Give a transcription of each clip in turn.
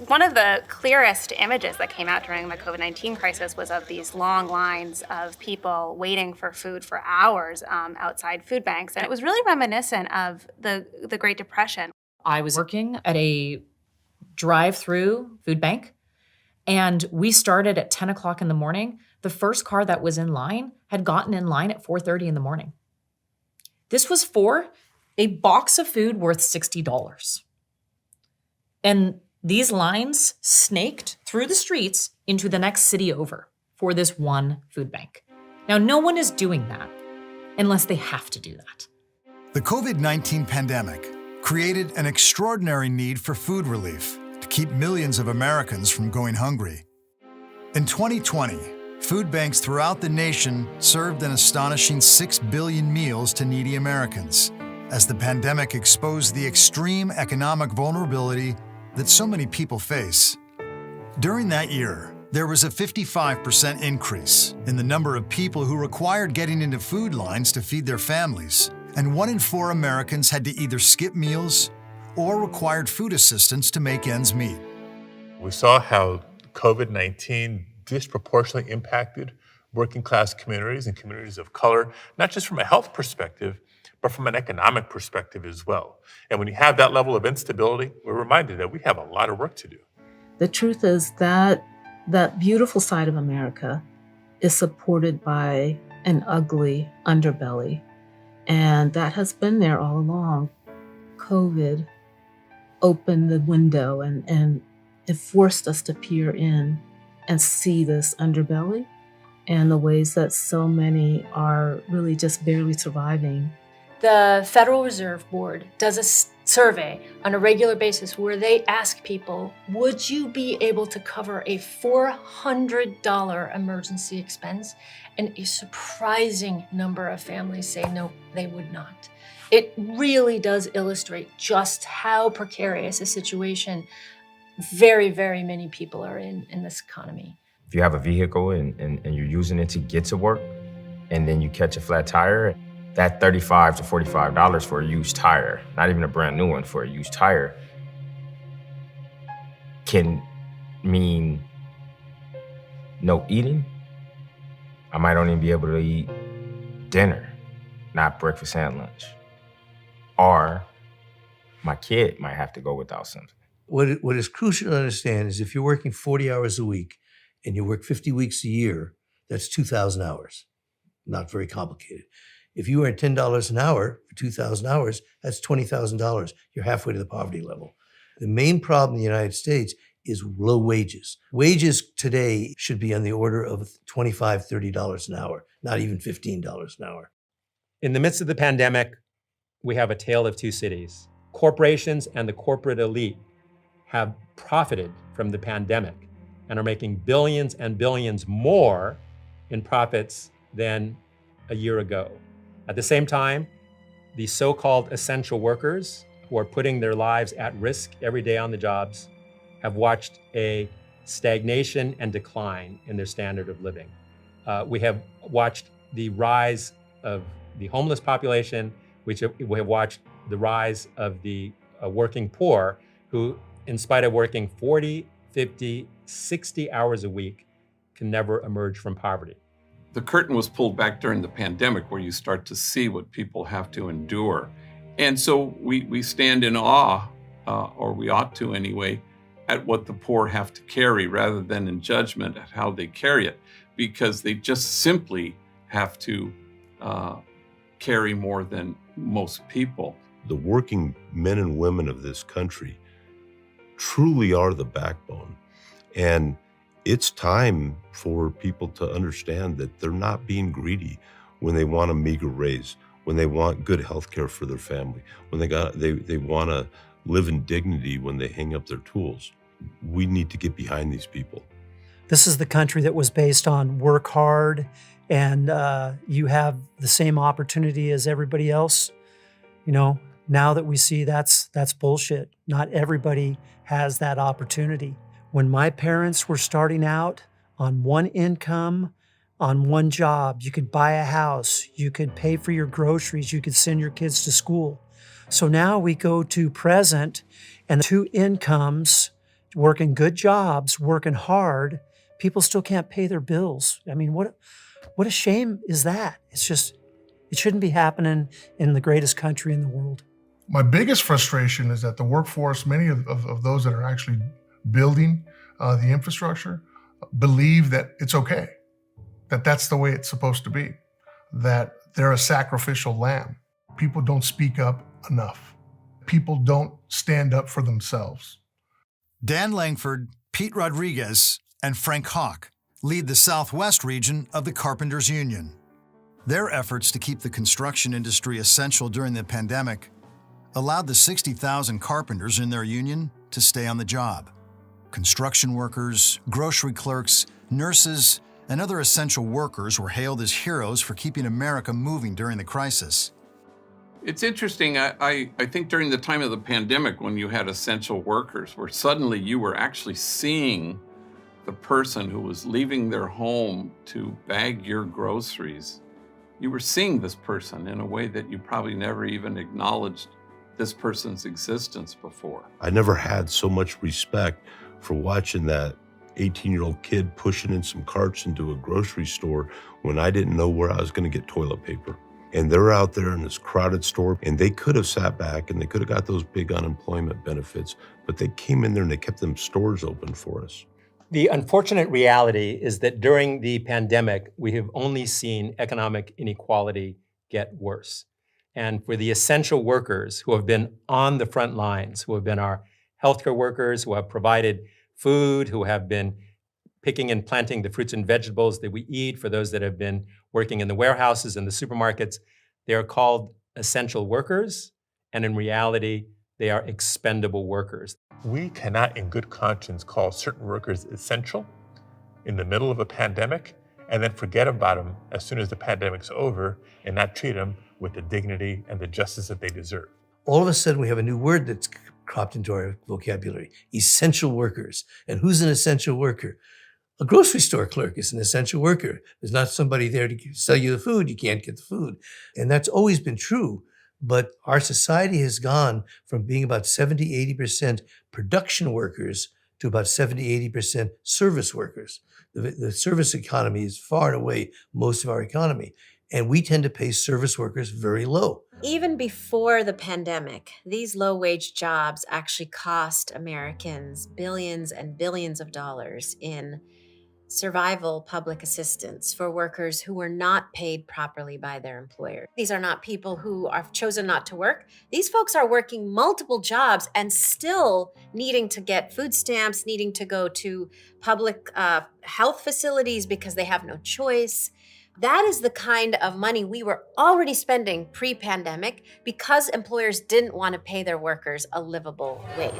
One of the clearest images that came out during the COVID-19 crisis was of these long lines of people waiting for food for hours outside food banks. And it was really reminiscent of the Great Depression. I was working at a drive-through food bank, and we started at 10 o'clock in the morning. The first car that was in line had gotten in line at 4:30 in the morning. This was for a box of food worth $60. And these lines snaked through the streets into the next city over for this one food bank. Now, no one is doing that unless they have to do that. The COVID-19 pandemic created an extraordinary need for food relief to keep millions of Americans from going hungry. In 2020, food banks throughout the nation served an astonishing 6 billion meals to needy Americans, as the pandemic exposed the extreme economic vulnerability that so many people face. During that year, there was a 55% increase in the number of people who required getting into food lines to feed their families, and 1 in 4 Americans had to either skip meals or required food assistance to make ends meet. We saw how COVID-19 disproportionately impacted working class communities and communities of color, not just from a health perspective, but from an economic perspective as well. And when you have that level of instability, we're reminded that we have a lot of work to do. The truth is that that beautiful side of America is supported by an ugly underbelly. And that has been there all along. COVID opened the window and it forced us to peer in and see this underbelly and the ways that so many are really just barely surviving. The Federal Reserve Board does a survey on a regular basis where they ask people, would you be able to cover a $400 emergency expense? And a surprising number of families say no, they would not. It really does illustrate just how precarious a situation very, very many people are in this economy. If you have a vehicle and you're using it to get to work, and then you catch a flat tire, that $35 to $45 for a used tire, not even a brand new one, for a used tire, can mean no eating. I might only be able to eat dinner, not breakfast and lunch. Or my kid might have to go without something. What is crucial to understand is if you're working 40 hours a week and you work 50 weeks a year, that's 2,000 hours. Not very complicated. If you earn $10 an hour for 2,000 hours, that's $20,000. You're halfway to the poverty level. The main problem in the United States is low wages. Wages today should be on the order of $25, $30 an hour, not even $15 an hour. In the midst of the pandemic, we have a tale of two cities. Corporations and the corporate elite have profited from the pandemic and are making billions and billions more in profits than a year ago. At the same time, the so-called essential workers who are putting their lives at risk every day on the jobs have watched a stagnation and decline in their standard of living. We have watched the rise of the homeless population, we have watched the rise of the working poor who, in spite of working 40, 50, 60 hours a week, can never emerge from poverty. The curtain was pulled back during the pandemic where you start to see what people have to endure. And so we stand in awe, or we ought to anyway, at what the poor have to carry rather than in judgment at how they carry it, because they just simply have to carry more than most people. The working men and women of this country truly are the backbone. And it's time for people to understand that they're not being greedy when they want a meager raise, when they want good health care for their family, when they want to live in dignity when they hang up their tools. We need to get behind these people. This is the country that was based on work hard and you have the same opportunity as everybody else. You know, now that we see that's bullshit. Not everybody has that opportunity. When my parents were starting out on one income, on one job, you could buy a house, you could pay for your groceries, you could send your kids to school. So now we go to present and 2 incomes, working good jobs, working hard, people still can't pay their bills. I mean, what a shame is that? It's just, it shouldn't be happening in the greatest country in the world. My biggest frustration is that the workforce, many of those that are actually building the infrastructure, believe that it's okay, that that's the way it's supposed to be, that they're a sacrificial lamb. People don't speak up enough. People don't stand up for themselves. Dan Langford, Pete Rodriguez, and Frank Hawk lead the Southwest region of the Carpenters Union. Their efforts to keep the construction industry essential during the pandemic allowed the 60,000 carpenters in their union to stay on the job. Construction workers, grocery clerks, nurses, and other essential workers were hailed as heroes for keeping America moving during the crisis. It's interesting. I think during the time of the pandemic, when you had essential workers, where suddenly you were actually seeing the person who was leaving their home to bag your groceries, you were seeing this person in a way that you probably never even acknowledged this person's existence before. I never had so much respect for watching that 18-year-old kid pushing in some carts into a grocery store when I didn't know where I was going to get toilet paper. And they're out there in this crowded store, and they could have sat back and they could have got those big unemployment benefits, but they came in there and they kept them stores open for us. The unfortunate reality is that during the pandemic, we have only seen economic inequality get worse. And for the essential workers who have been on the front lines, who have been our healthcare workers, who have provided food, who have been picking and planting the fruits and vegetables that we eat, for those that have been working in the warehouses and the supermarkets, they are called essential workers, and in reality, they are expendable workers. We cannot in good conscience call certain workers essential in the middle of a pandemic and then forget about them as soon as the pandemic's over and not treat them with the dignity and the justice that they deserve. All of a sudden, we have a new word that's cropped into our vocabulary, essential workers. And who's an essential worker? A grocery store clerk is an essential worker. There's not somebody there to sell you the food. You can't get the food. And that's always been true. But our society has gone from being about 70, 80% production workers to about 70, 80% service workers. The service economy is far and away most of our economy. And we tend to pay service workers very low. Even before the pandemic, these low-wage jobs actually cost Americans billions and billions of dollars in survival public assistance for workers who were not paid properly by their employer. These are not people who have chosen not to work. These folks are working multiple jobs and still needing to get food stamps, needing to go to public health facilities because they have no choice. That is the kind of money we were already spending pre-pandemic because employers didn't want to pay their workers a livable wage.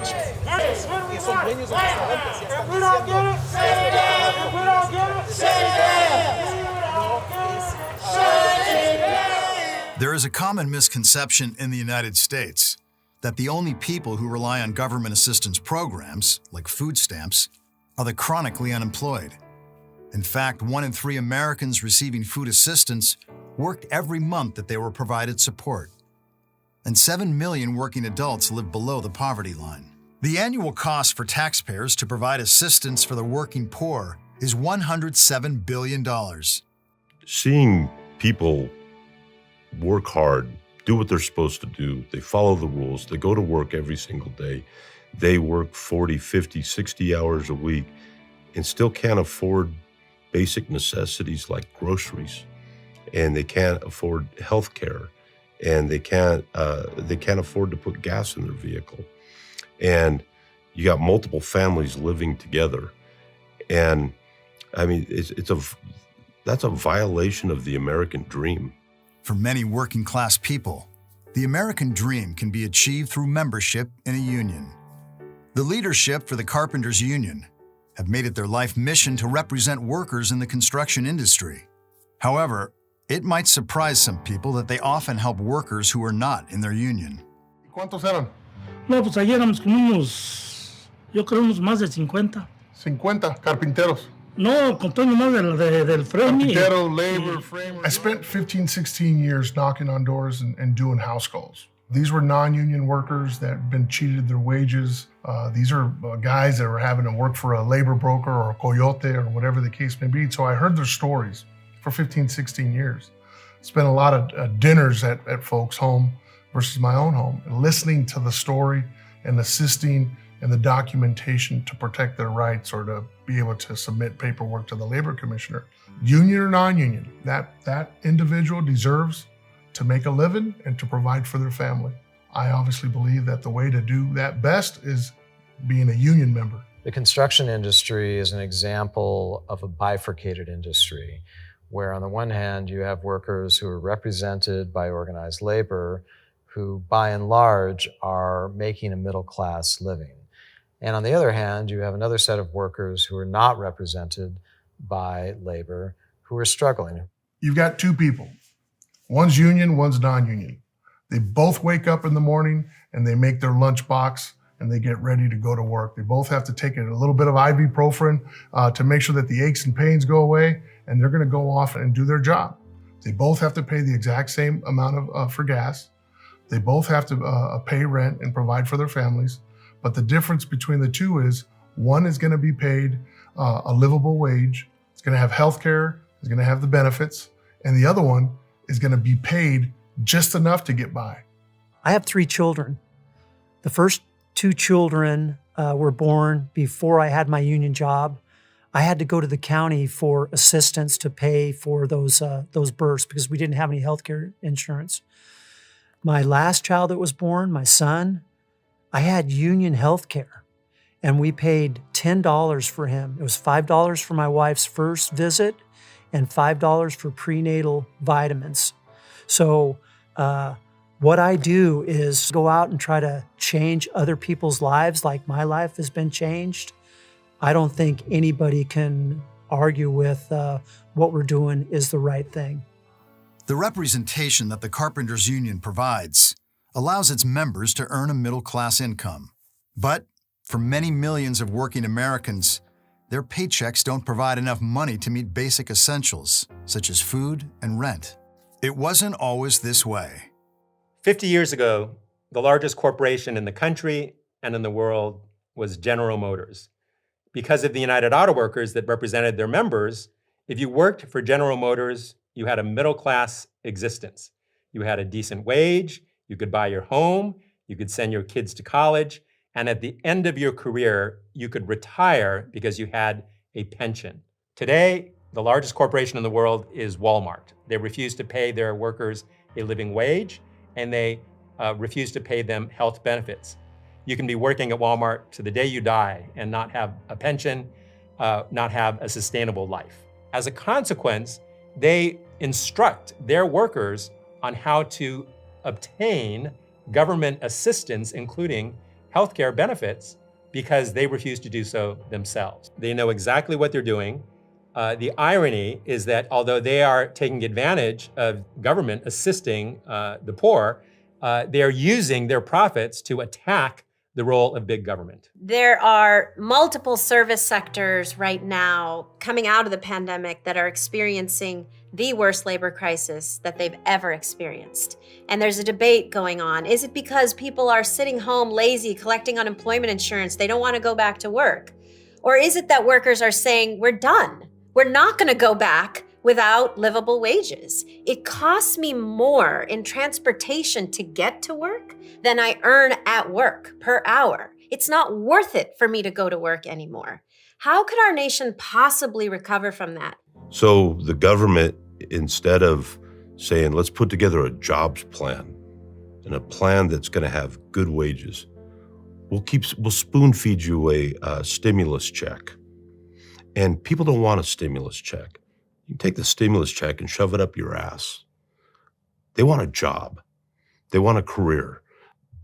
There is a common misconception in the United States that the only people who rely on government assistance programs, like food stamps, are the chronically unemployed. In fact, 1 in 3 Americans receiving food assistance worked every month that they were provided support. And 7 million working adults live below the poverty line. The annual cost for taxpayers to provide assistance for the working poor is $107 billion. Seeing people work hard, do what they're supposed to do, they follow the rules, they go to work every single day, they work 40, 50, 60 hours a week and still can't afford basic necessities like groceries, and they can't afford health care, and they can't afford to put gas in their vehicle. And you got multiple families living together. And I mean, that's a violation of the American dream. For many working class people, the American dream can be achieved through membership in a union. The leadership for the Carpenters Union have made it their life mission to represent workers in the construction industry. However, it might surprise some people that they often help workers who are not in their union. ¿Cuántos eran? No, pues ayer éramos como yo creo unos más de 50. 50 carpinteros. No, contando más del framing. Carpintero, labor, framer. I spent 15, 16 years knocking on doors and doing house calls. These were non-union workers that had been cheated of their wages. These are guys that were having to work for a labor broker or a coyote or whatever the case may be. So I heard their stories for 15, 16 years. Spent a lot of dinners at folks' home versus my own home, and listening to the story and assisting in the documentation to protect their rights or to be able to submit paperwork to the labor commissioner. Union or non-union, that individual deserves to make a living and to provide for their family. I obviously believe that the way to do that best is being a union member. The construction industry is an example of a bifurcated industry, where on the one hand you have workers who are represented by organized labor, who by and large are making a middle-class living. And on the other hand, you have another set of workers who are not represented by labor, who are struggling. You've got two people. One's union, one's non-union. They both wake up in the morning and they make their lunch box and they get ready to go to work. They both have to take a little bit of ibuprofen to make sure that the aches and pains go away, and they're gonna go off and do their job. They both have to pay the exact same amount for gas. They both have to pay rent and provide for their families. But the difference between the two is one is gonna be paid a livable wage. It's gonna have health care, it's gonna have the benefits, and the other one is gonna be paid just enough to get by. I have 3 children. The first 2 children were born before I had my union job. I had to go to the county for assistance to pay for those births because we didn't have any healthcare insurance. My last child that was born, my son, I had union health care, and we paid $10 for him. It was $5 for my wife's first visit and $5 for prenatal vitamins. So what I do is go out and try to change other people's lives like my life has been changed. I don't think anybody can argue with what we're doing is the right thing. The representation that the Carpenters Union provides allows its members to earn a middle-class income. But for many millions of working Americans, their paychecks don't provide enough money to meet basic essentials, such as food and rent. It wasn't always this way. 50 years ago, the largest corporation in the country and in the world was General Motors. Because of the United Auto Workers that represented their members, if you worked for General Motors, you had a middle-class existence. You had a decent wage, you could buy your home, you could send your kids to college, and at the end of your career, you could retire because you had a pension. Today, the largest corporation in the world is Walmart. They refuse to pay their workers a living wage, and they refuse to pay them health benefits. You can be working at Walmart to the day you die and not have a pension, not have a sustainable life. As a consequence, they instruct their workers on how to obtain government assistance, including healthcare benefits, because they refuse to do so themselves. They know exactly what they're doing. The irony is that although they are taking advantage of government assisting the poor, they are using their profits to attack the role of big government. There are multiple service sectors right now coming out of the pandemic that are experiencing the worst labor crisis that they've ever experienced. And there's a debate going on. Is it because people are sitting home lazy, collecting unemployment insurance, they don't want to go back to work? Or is it that workers are saying, we're done, we're not going to go back without livable wages? It costs me more in transportation to get to work than I earn at work per hour. It's not worth it for me to go to work anymore. How could our nation possibly recover from that? So the government, instead of saying, let's put together a jobs plan and a plan that's going to have good wages, we'll spoon feed you a stimulus check. And people don't want a stimulus check. You can take the stimulus check and shove it up your ass. They want a job. They want a career.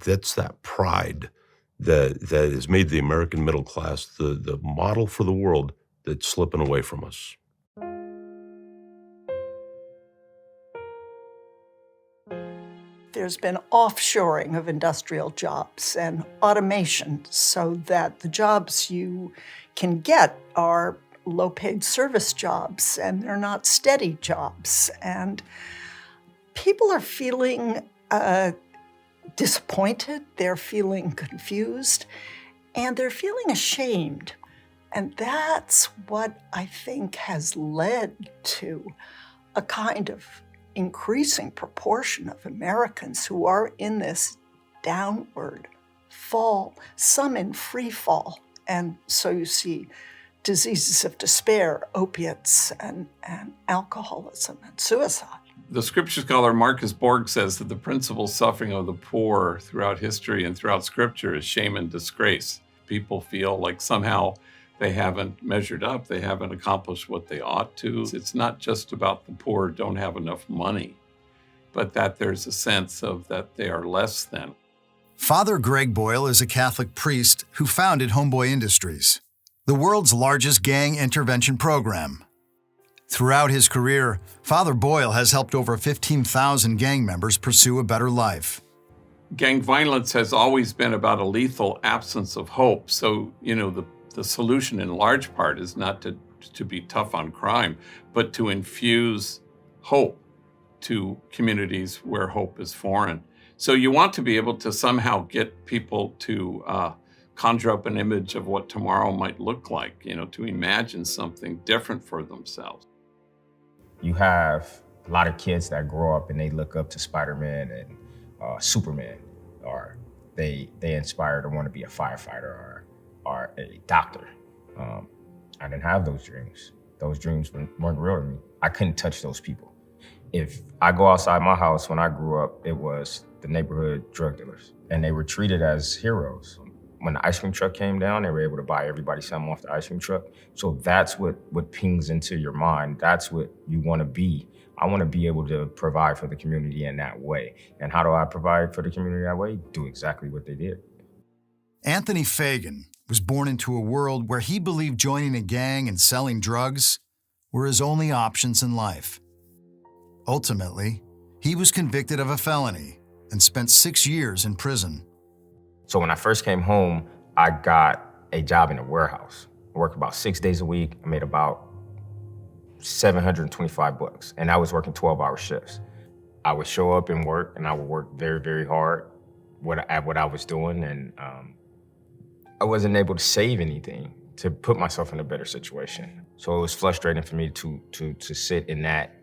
That's that pride that has made the American middle class the model for the world that's slipping away from us. There's been offshoring of industrial jobs and automation so that the jobs you can get are low-paid service jobs and they're not steady jobs. And people are feeling disappointed, they're feeling confused, and they're feeling ashamed. And that's what I think has led to a kind of increasing proportion of Americans who are in this downward fall, some in free fall. And so you see diseases of despair, opiates, and alcoholism and suicide. The scripture scholar Marcus Borg says that the principal suffering of the poor throughout history and throughout scripture is shame and disgrace. People feel like somehow they haven't measured up, they haven't accomplished what they ought to. It's not just about the poor don't have enough money, but that there's a sense of that they are less than. Father Greg Boyle is a Catholic priest who founded Homeboy Industries, the world's largest gang intervention program. Throughout his career, Father Boyle has helped over 15,000 gang members pursue a better life. Gang violence has always been about a lethal absence of hope. So, the solution in large part is not to be tough on crime, but to infuse hope to communities where hope is foreign. So you want to be able to somehow get people to conjure up an image of what tomorrow might look like, to imagine something different for themselves. You have a lot of kids that grow up and they look up to Spider-Man and Superman, or they inspire to want to be a firefighter or a doctor. I didn't have those dreams. Those dreams weren't real to me. I couldn't touch those people. If I go outside my house when I grew up, it was the neighborhood drug dealers, and they were treated as heroes. When the ice cream truck came down, they were able to buy everybody something off the ice cream truck. So that's what pings into your mind. That's what you want to be. I want to be able to provide for the community in that way. And how do I provide for the community that way? Do exactly what they did. Anthony Fagan was born into a world where he believed joining a gang and selling drugs were his only options in life. Ultimately, he was convicted of a felony and spent 6 years in prison. So when I first came home, I got a job in a warehouse. I worked about 6 days a week. I made about $725, and I was working 12-hour shifts. I would show up and work, and I would work very, very hard at what I was doing, and I wasn't able to save anything to put myself in a better situation. So it was frustrating for me to sit in that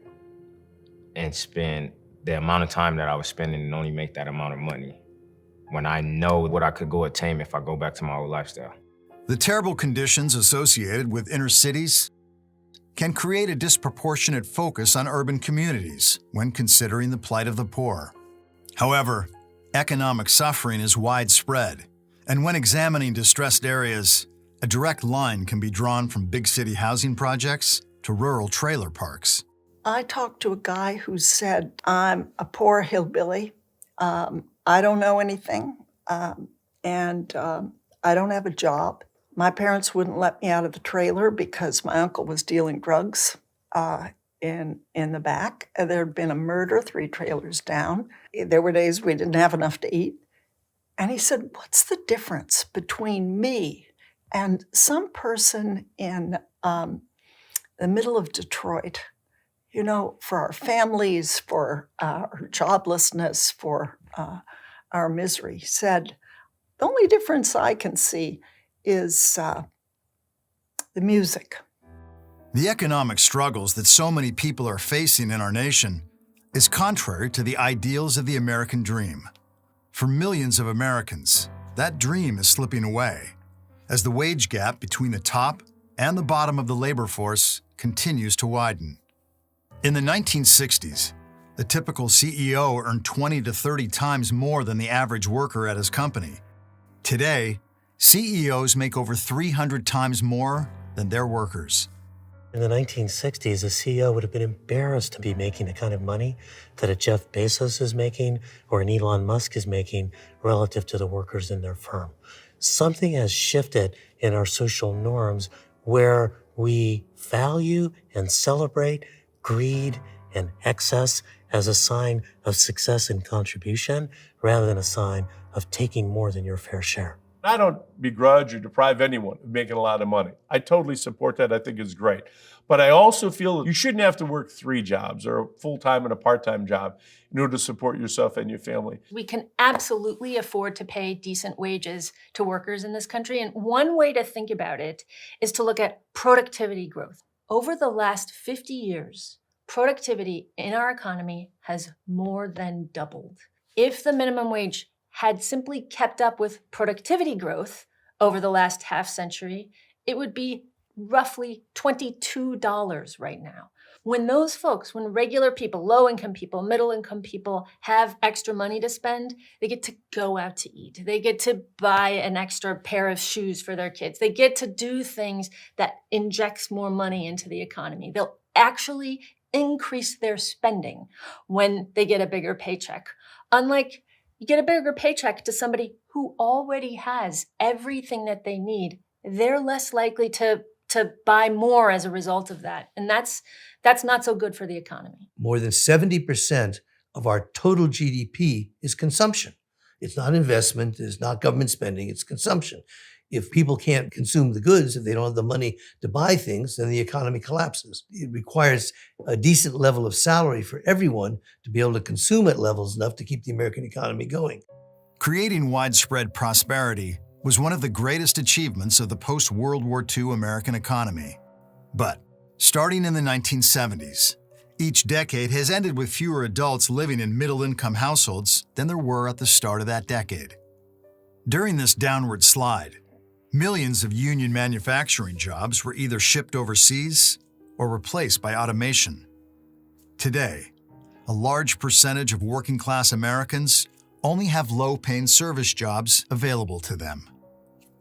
and spend the amount of time that I was spending and only make that amount of money when I know what I could go attain if I go back to my old lifestyle. The terrible conditions associated with inner cities can create a disproportionate focus on urban communities when considering the plight of the poor. However, economic suffering is widespread, and when examining distressed areas, a direct line can be drawn from big city housing projects to rural trailer parks. I talked to a guy who said, I'm a poor hillbilly. I don't know anything, and I don't have a job. My parents wouldn't let me out of the trailer because my uncle was dealing drugs in the back. There'd been a murder 3 trailers down. There were days we didn't have enough to eat. And he said, what's the difference between me and some person in the middle of Detroit? For our families, for our joblessness, for our misery. He said, the only difference I can see is the music. The economic struggles that so many people are facing in our nation is contrary to the ideals of the American dream. For millions of Americans, that dream is slipping away as the wage gap between the top and the bottom of the labor force continues to widen. In the 1960s, the typical CEO earned 20 to 30 times more than the average worker at his company. Today, CEOs make over 300 times more than their workers. In the 1960s, a CEO would have been embarrassed to be making the kind of money that a Jeff Bezos is making or an Elon Musk is making relative to the workers in their firm. Something has shifted in our social norms where we value and celebrate greed and excess as a sign of success and contribution rather than a sign of taking more than your fair share. I don't begrudge or deprive anyone of making a lot of money. I totally support that. I think it's great. But I also feel you shouldn't have to work 3 jobs or a full-time and a part-time job in order to support yourself and your family. We can absolutely afford to pay decent wages to workers in this country. And one way to think about it is to look at productivity growth. Over the last 50 years, productivity in our economy has more than doubled. If the minimum wage had simply kept up with productivity growth over the last half century, it would be roughly $22 right now. When those folks, when regular people, low-income people, middle-income people have extra money to spend, they get to go out to eat. They get to buy an extra pair of shoes for their kids. They get to do things that injects more money into the economy. They'll actually increase their spending when they get a bigger paycheck. Unlike you get a bigger paycheck to somebody who already has everything that they need, they're less likely to buy more as a result of that. And that's not so good for the economy. More than 70% of our total GDP is consumption. It's not investment, it's not government spending, it's consumption. If people can't consume the goods, if they don't have the money to buy things, then the economy collapses. It requires a decent level of salary for everyone to be able to consume at levels enough to keep the American economy going. Creating widespread prosperity was one of the greatest achievements of the post-World War II American economy. But starting in the 1970s, each decade has ended with fewer adults living in middle-income households than there were at the start of that decade. During this downward slide, millions of union manufacturing jobs were either shipped overseas or replaced by automation. Today, a large percentage of working-class Americans only have low-paying service jobs available to them.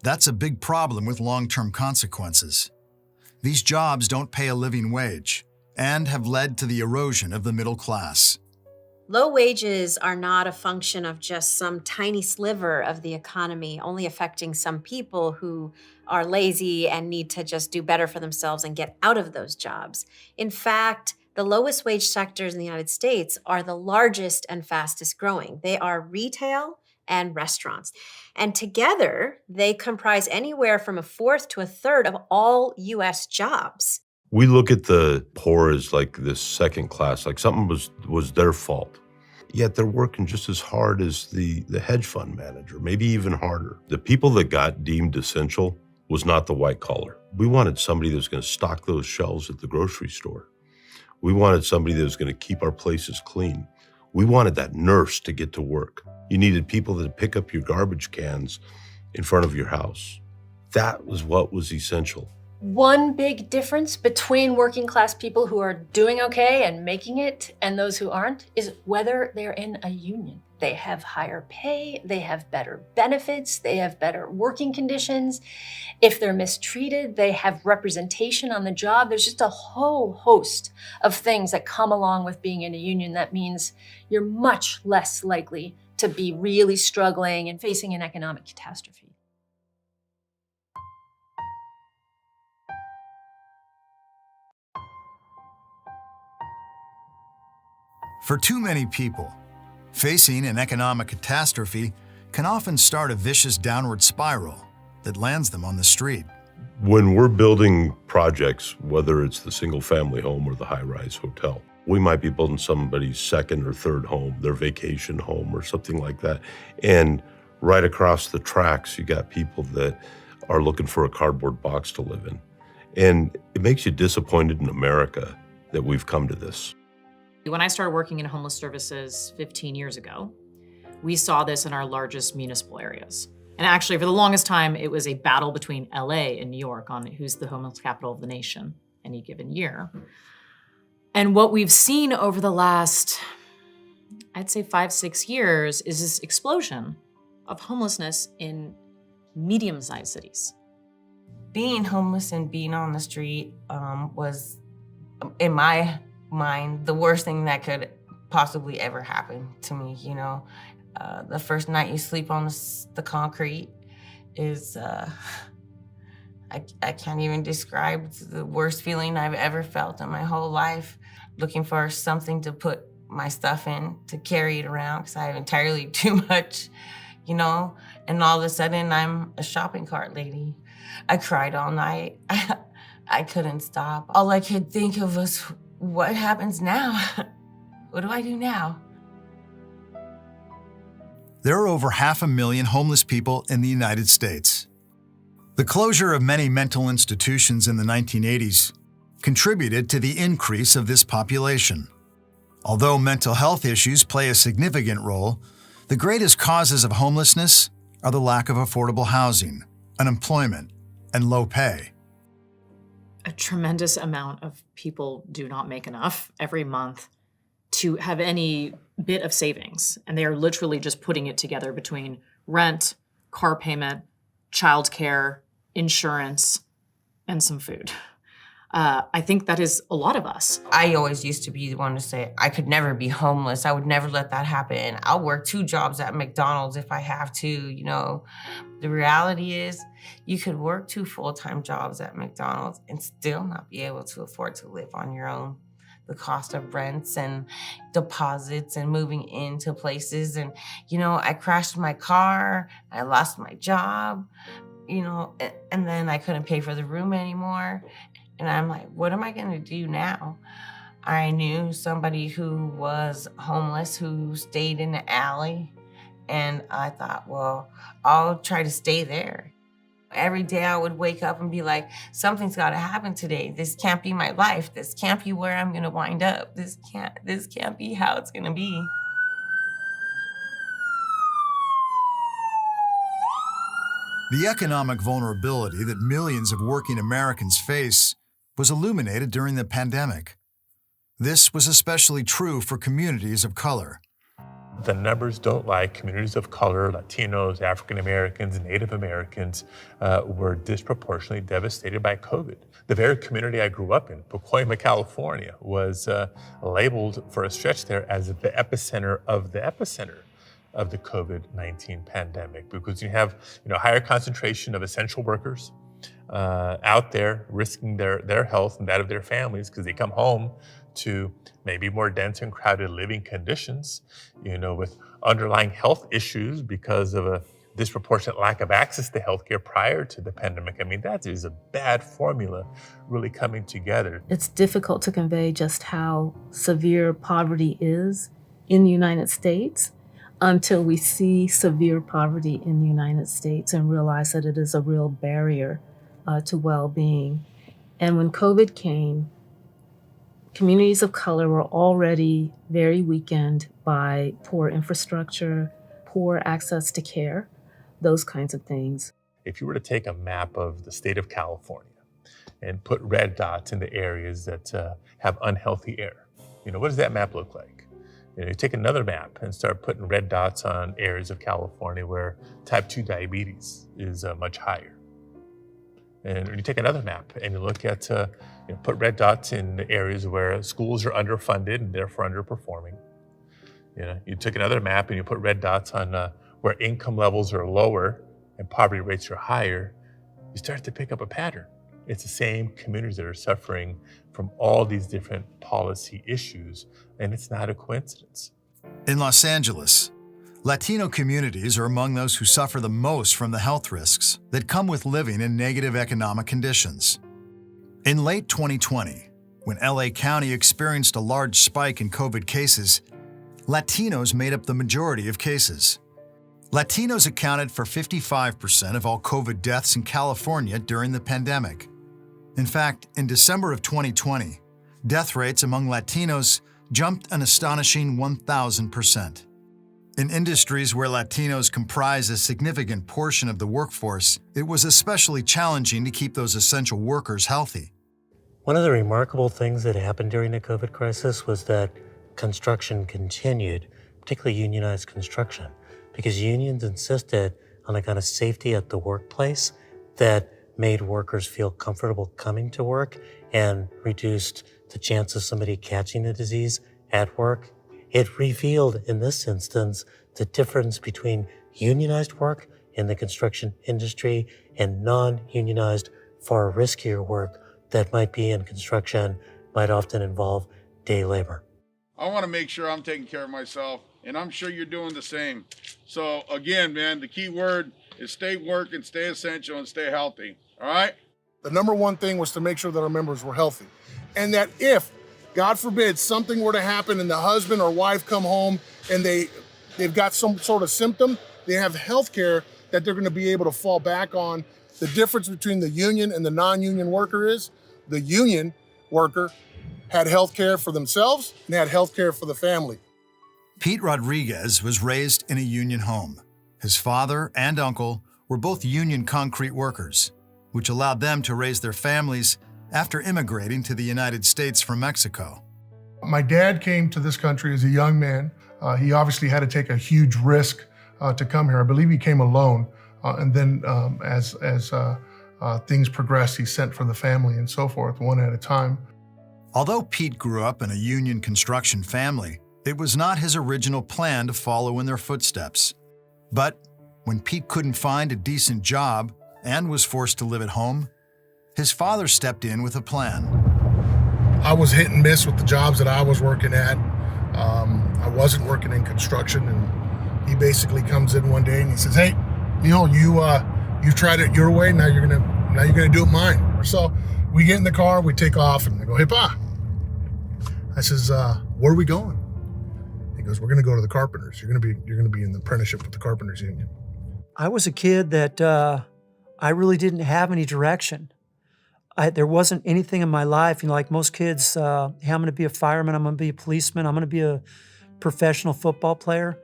That's a big problem with long-term consequences. These jobs don't pay a living wage and have led to the erosion of the middle class. Low wages are not a function of just some tiny sliver of the economy, only affecting some people who are lazy and need to just do better for themselves and get out of those jobs. In fact, the lowest wage sectors in the United States are the largest and fastest growing. They are retail and restaurants. And together, they comprise anywhere from 1/4 to 1/3 of all US jobs. We look at the poor as like this second class, like something was their fault. Yet they're working just as hard as the hedge fund manager, maybe even harder. The people that got deemed essential was not the white collar. We wanted somebody that was going to stock those shelves at the grocery store. We wanted somebody that was going to keep our places clean. We wanted that nurse to get to work. You needed people to pick up your garbage cans in front of your house. That was what was essential. One big difference between working class people who are doing okay and making it and those who aren't is whether they're in a union. They have higher pay, they have better benefits, they have better working conditions. If they're mistreated, they have representation on the job. There's just a whole host of things that come along with being in a union that means you're much less likely to be really struggling and facing an economic catastrophe. For too many people, facing an economic catastrophe can often start a vicious downward spiral that lands them on the street. When we're building projects, whether it's the single-family home or the high-rise hotel, we might be building somebody's second or third home, their vacation home or something like that. And right across the tracks, you got people that are looking for a cardboard box to live in. And it makes you disappointed in America that we've come to this. When I started working in homeless services 15 years ago, we saw this in our largest municipal areas. And actually, for the longest time, it was a battle between LA and New York on who's the homeless capital of the nation any given year. And what we've seen over the last, I'd say 5-6 years, is this explosion of homelessness in medium-sized cities. Being homeless and being on the street was, in my mind, the worst thing that could possibly ever happen to me. You know, the first night you sleep on the concrete is, I can't even describe the worst feeling I've ever felt in my whole life. Looking for something to put my stuff in, to carry it around, because I have entirely too much, you know? And all of a sudden, I'm a shopping cart lady. I cried all night. I couldn't stop. All I could think of was, what happens now? What do I do now? There are over 500,000 homeless people in the United States. The closure of many mental institutions in the 1980s contributed to the increase of this population. Although mental health issues play a significant role, the greatest causes of homelessness are the lack of affordable housing, unemployment, and low pay. A tremendous amount of people do not make enough every month to have any bit of savings. And they are literally just putting it together between rent, car payment, childcare, insurance, and some food. I think that is a lot of us. I always used to be the one to say, I could never be homeless. I would never let that happen. I'll work 2 jobs at McDonald's if I have to, you know. The reality is, you could work 2 full-time jobs at McDonald's and still not be able to afford to live on your own. The cost of rents and deposits and moving into places. And, you know, I crashed my car, I lost my job, you know, and then I couldn't pay for the room anymore. And I'm like, what am I gonna do now? I knew somebody who was homeless who stayed in the alley. And I thought, well, I'll try to stay there. Every day I would wake up and be like, something's gotta happen today. This can't be my life. This can't be where I'm gonna wind up. This can't be how it's gonna be. The economic vulnerability that millions of working Americans face was illuminated during the pandemic. This was especially true for communities of color. The numbers don't lie. Communities of color, Latinos, African Americans, Native Americans were disproportionately devastated by COVID. The very community I grew up in, Pacoima, California, was labeled for a stretch there as the epicenter of the COVID-19 pandemic, because you have higher concentration of essential workers out there risking their health and that of their families because they come home to maybe more dense and crowded living conditions, with underlying health issues because of a disproportionate lack of access to healthcare prior to the pandemic. I mean, that is a bad formula really coming together. It's difficult to convey just how severe poverty is in the United States until we see severe poverty in the United States and realize that it is a real barrier to well-being. And when COVID came, communities of color were already very weakened by poor infrastructure, poor access to care, those kinds of things. If you were to take a map of the state of California and put red dots in the areas that have unhealthy air, what does that map look like? You take another map and start putting red dots on areas of California where type 2 diabetes is much higher. And you take another map and you look at, put red dots in the areas where schools are underfunded and therefore underperforming. You took another map and you put red dots on where income levels are lower and poverty rates are higher. You start to pick up a pattern. It's the same communities that are suffering from all these different policy issues, and it's not a coincidence. In Los Angeles, Latino communities are among those who suffer the most from the health risks that come with living in negative economic conditions. In late 2020, when LA County experienced a large spike in COVID cases, Latinos made up the majority of cases. Latinos accounted for 55% of all COVID deaths in California during the pandemic. In fact, in December of 2020, death rates among Latinos jumped an astonishing 1,000%. In industries where Latinos comprise a significant portion of the workforce, it was especially challenging to keep those essential workers healthy. One of the remarkable things that happened during the COVID crisis was that construction continued, particularly unionized construction, because unions insisted on a kind of safety at the workplace that made workers feel comfortable coming to work and reduced the chance of somebody catching the disease at work. It revealed, in this instance, the difference between unionized work in the construction industry and non-unionized, far riskier work that might be in construction, might often involve day labor. I want to make sure I'm taking care of myself and I'm sure you're doing the same. So again, man, the key word is stay working, stay essential, and stay healthy. All right? The number one thing was to make sure that our members were healthy. And that if, God forbid, something were to happen and the husband or wife come home and they've got some sort of symptom, they have health care that they're going to be able to fall back on. The difference between the union and the non-union worker is the union worker had health care for themselves and had health care for the family. Pete Rodriguez was raised in a union home. His father and uncle were both union concrete workers, which allowed them to raise their families after immigrating to the United States from Mexico. My dad came to this country as a young man. He obviously had to take a huge risk to come here. I believe he came alone. And then as things progressed, he sent for the family and so forth, one at a time. Although Pete grew up in a union construction family, it was not his original plan to follow in their footsteps. But when Pete couldn't find a decent job and was forced to live at home, his father stepped in with a plan. I was hit and miss with the jobs that I was working at. I wasn't working in construction, and he basically comes in one day and he says, "Hey, Neil, you tried it your way. Now you're gonna do it mine." So we get in the car, we take off, and I go, "Hey, Pa." I says, "Where are we going?" He goes, "We're gonna go to the Carpenters. You're gonna be in the apprenticeship with the Carpenters Union." I was a kid that I really didn't have any direction. There wasn't anything in my life, like most kids, hey, I'm going to be a fireman, I'm going to be a policeman, I'm going to be a professional football player.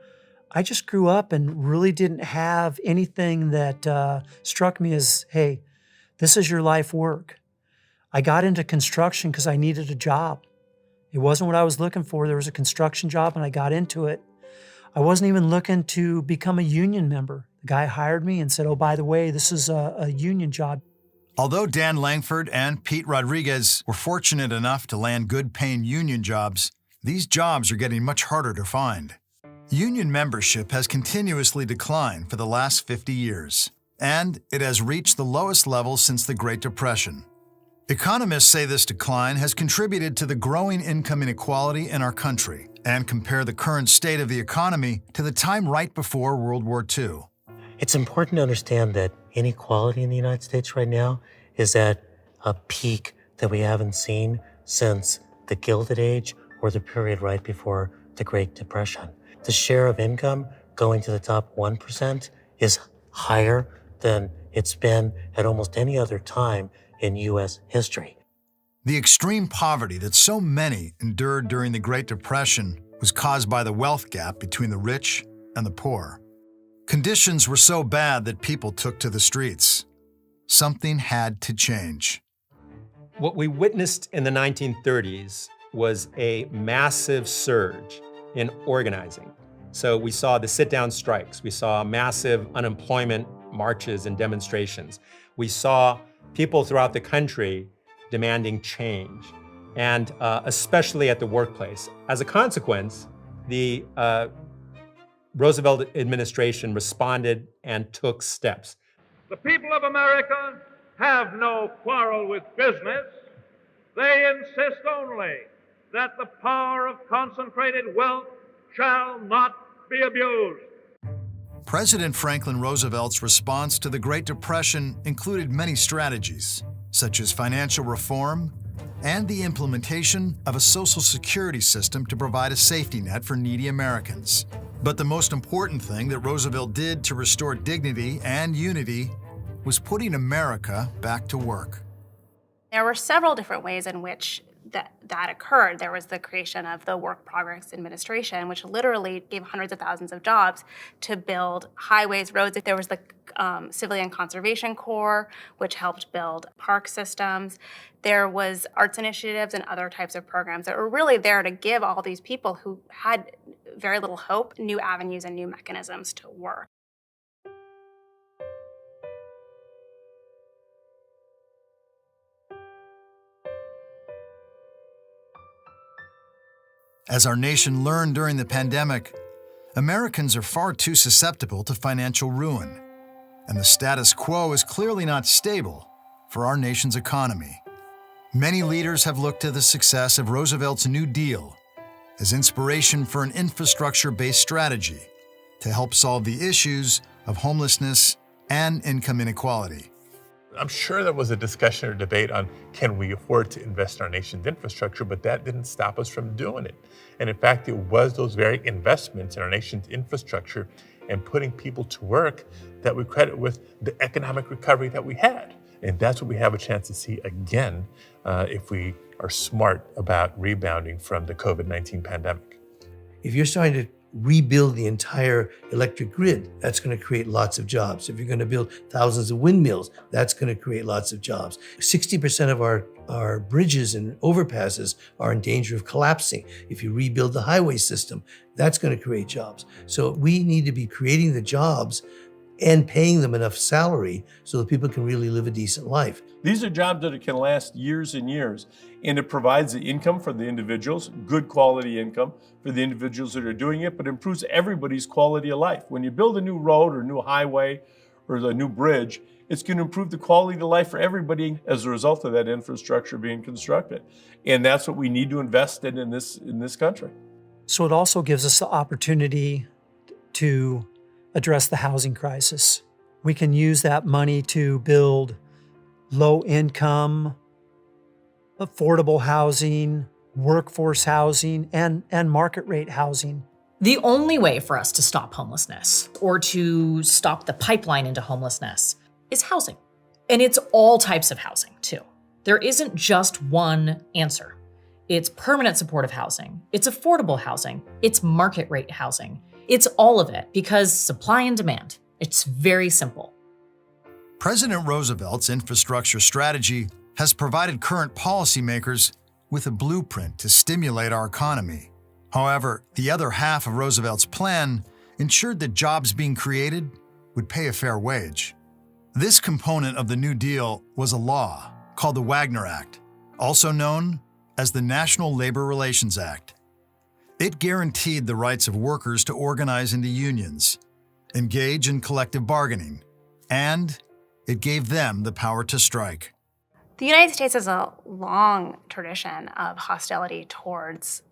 I just grew up and really didn't have anything that struck me as, hey, this is your life work. I got into construction because I needed a job. It wasn't what I was looking for. There was a construction job and I got into it. I wasn't even looking to become a union member. The guy hired me and said, "Oh, by the way, this is a union job." Although Dan Langford and Pete Rodriguez were fortunate enough to land good-paying union jobs, these jobs are getting much harder to find. Union membership has continuously declined for the last 50 years, and it has reached the lowest level since the Great Depression. Economists say this decline has contributed to the growing income inequality in our country and compare the current state of the economy to the time right before World War II. It's important to understand that inequality in the United States right now is at a peak that we haven't seen since the Gilded Age or the period right before the Great Depression. The share of income going to the top 1% is higher than it's been at almost any other time in U.S. history. The extreme poverty that so many endured during the Great Depression was caused by the wealth gap between the rich and the poor. Conditions were so bad that people took to the streets. Something had to change. What we witnessed in the 1930s was a massive surge in organizing. So we saw the sit-down strikes. We saw massive unemployment marches and demonstrations. We saw people throughout the country demanding change, and especially at the workplace. As a consequence, the Roosevelt administration responded and took steps. The people of America have no quarrel with business. They insist only that the power of concentrated wealth shall not be abused. President Franklin Roosevelt's response to the Great Depression included many strategies, such as financial reform and the implementation of a Social Security system to provide a safety net for needy Americans. But the most important thing that Roosevelt did to restore dignity and unity was putting America back to work. There were several different ways in which that occurred. There was the creation of the Work Progress Administration, which literally gave hundreds of thousands of jobs to build highways, roads. There was the Civilian Conservation Corps, which helped build park systems. There was arts initiatives and other types of programs that were really there to give all these people who had very little hope new avenues and new mechanisms to work. As our nation learned during the pandemic, Americans are far too susceptible to financial ruin, and the status quo is clearly not stable for our nation's economy. Many leaders have looked to the success of Roosevelt's New Deal as inspiration for an infrastructure-based strategy to help solve the issues of homelessness and income inequality. I'm sure there was a discussion or debate on can we afford to invest in our nation's infrastructure, but that didn't stop us from doing it. And in fact, it was those very investments in our nation's infrastructure and putting people to work that we credit with the economic recovery that we had. And that's what we have a chance to see again if we are smart about rebounding from the COVID-19 pandemic. If you're starting to rebuild the entire electric grid, that's going to create lots of jobs. If you're going to build thousands of windmills, that's going to create lots of jobs. 60% of our bridges and overpasses are in danger of collapsing. If you rebuild the highway system, that's going to create jobs. So we need to be creating the jobs and paying them enough salary so that people can really live a decent life. These are jobs that can last years and years, and it provides the income for the individuals, good quality income for the individuals that are doing it, but improves everybody's quality of life. When you build a new road or new highway or a new bridge, it's going to improve the quality of life for everybody as a result of that infrastructure being constructed. And that's what we need to invest in this country. So it also gives us the opportunity to address the housing crisis. We can use that money to build low-income, affordable housing, workforce housing, and market rate housing. The only way for us to stop homelessness or to stop the pipeline into homelessness is housing. And it's all types of housing, too. There isn't just one answer. It's permanent supportive housing, it's affordable housing, it's market rate housing. It's all of it because supply and demand. It's very simple. President Roosevelt's infrastructure strategy has provided current policymakers with a blueprint to stimulate our economy. However, the other half of Roosevelt's plan ensured that jobs being created would pay a fair wage. This component of the New Deal was a law called the Wagner Act, also known as the National Labor Relations Act. It guaranteed the rights of workers to organize into unions, engage in collective bargaining, and it gave them the power to strike. The United States has a long tradition of hostility towards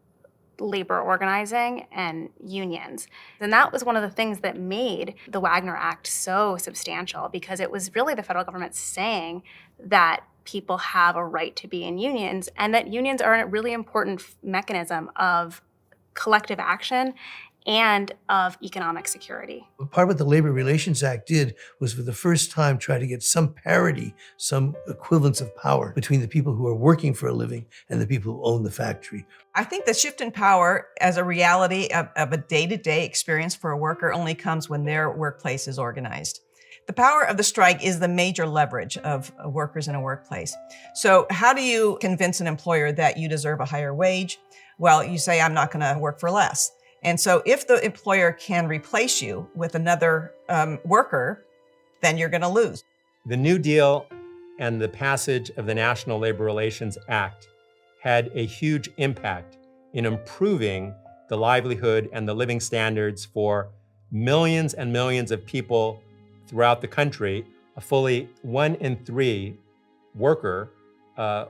labor organizing and unions. And that was one of the things that made the Wagner Act so substantial, because it was really the federal government saying that people have a right to be in unions and that unions are a really important mechanism of collective action and of economic security. Part of what the Labor Relations Act did was for the first time try to get some parity, some equivalence of power between the people who are working for a living and the people who own the factory. I think the shift in power as a reality of a day-to-day experience for a worker only comes when their workplace is organized. The power of the strike is the major leverage of workers in a workplace. So how do you convince an employer that you deserve a higher wage? Well, you say, I'm not going to work for less. And so if the employer can replace you with another worker, then you're going to lose. The New Deal and the passage of the National Labor Relations Act had a huge impact in improving the livelihood and the living standards for millions and millions of people throughout the country. A fully 1 in 3 worker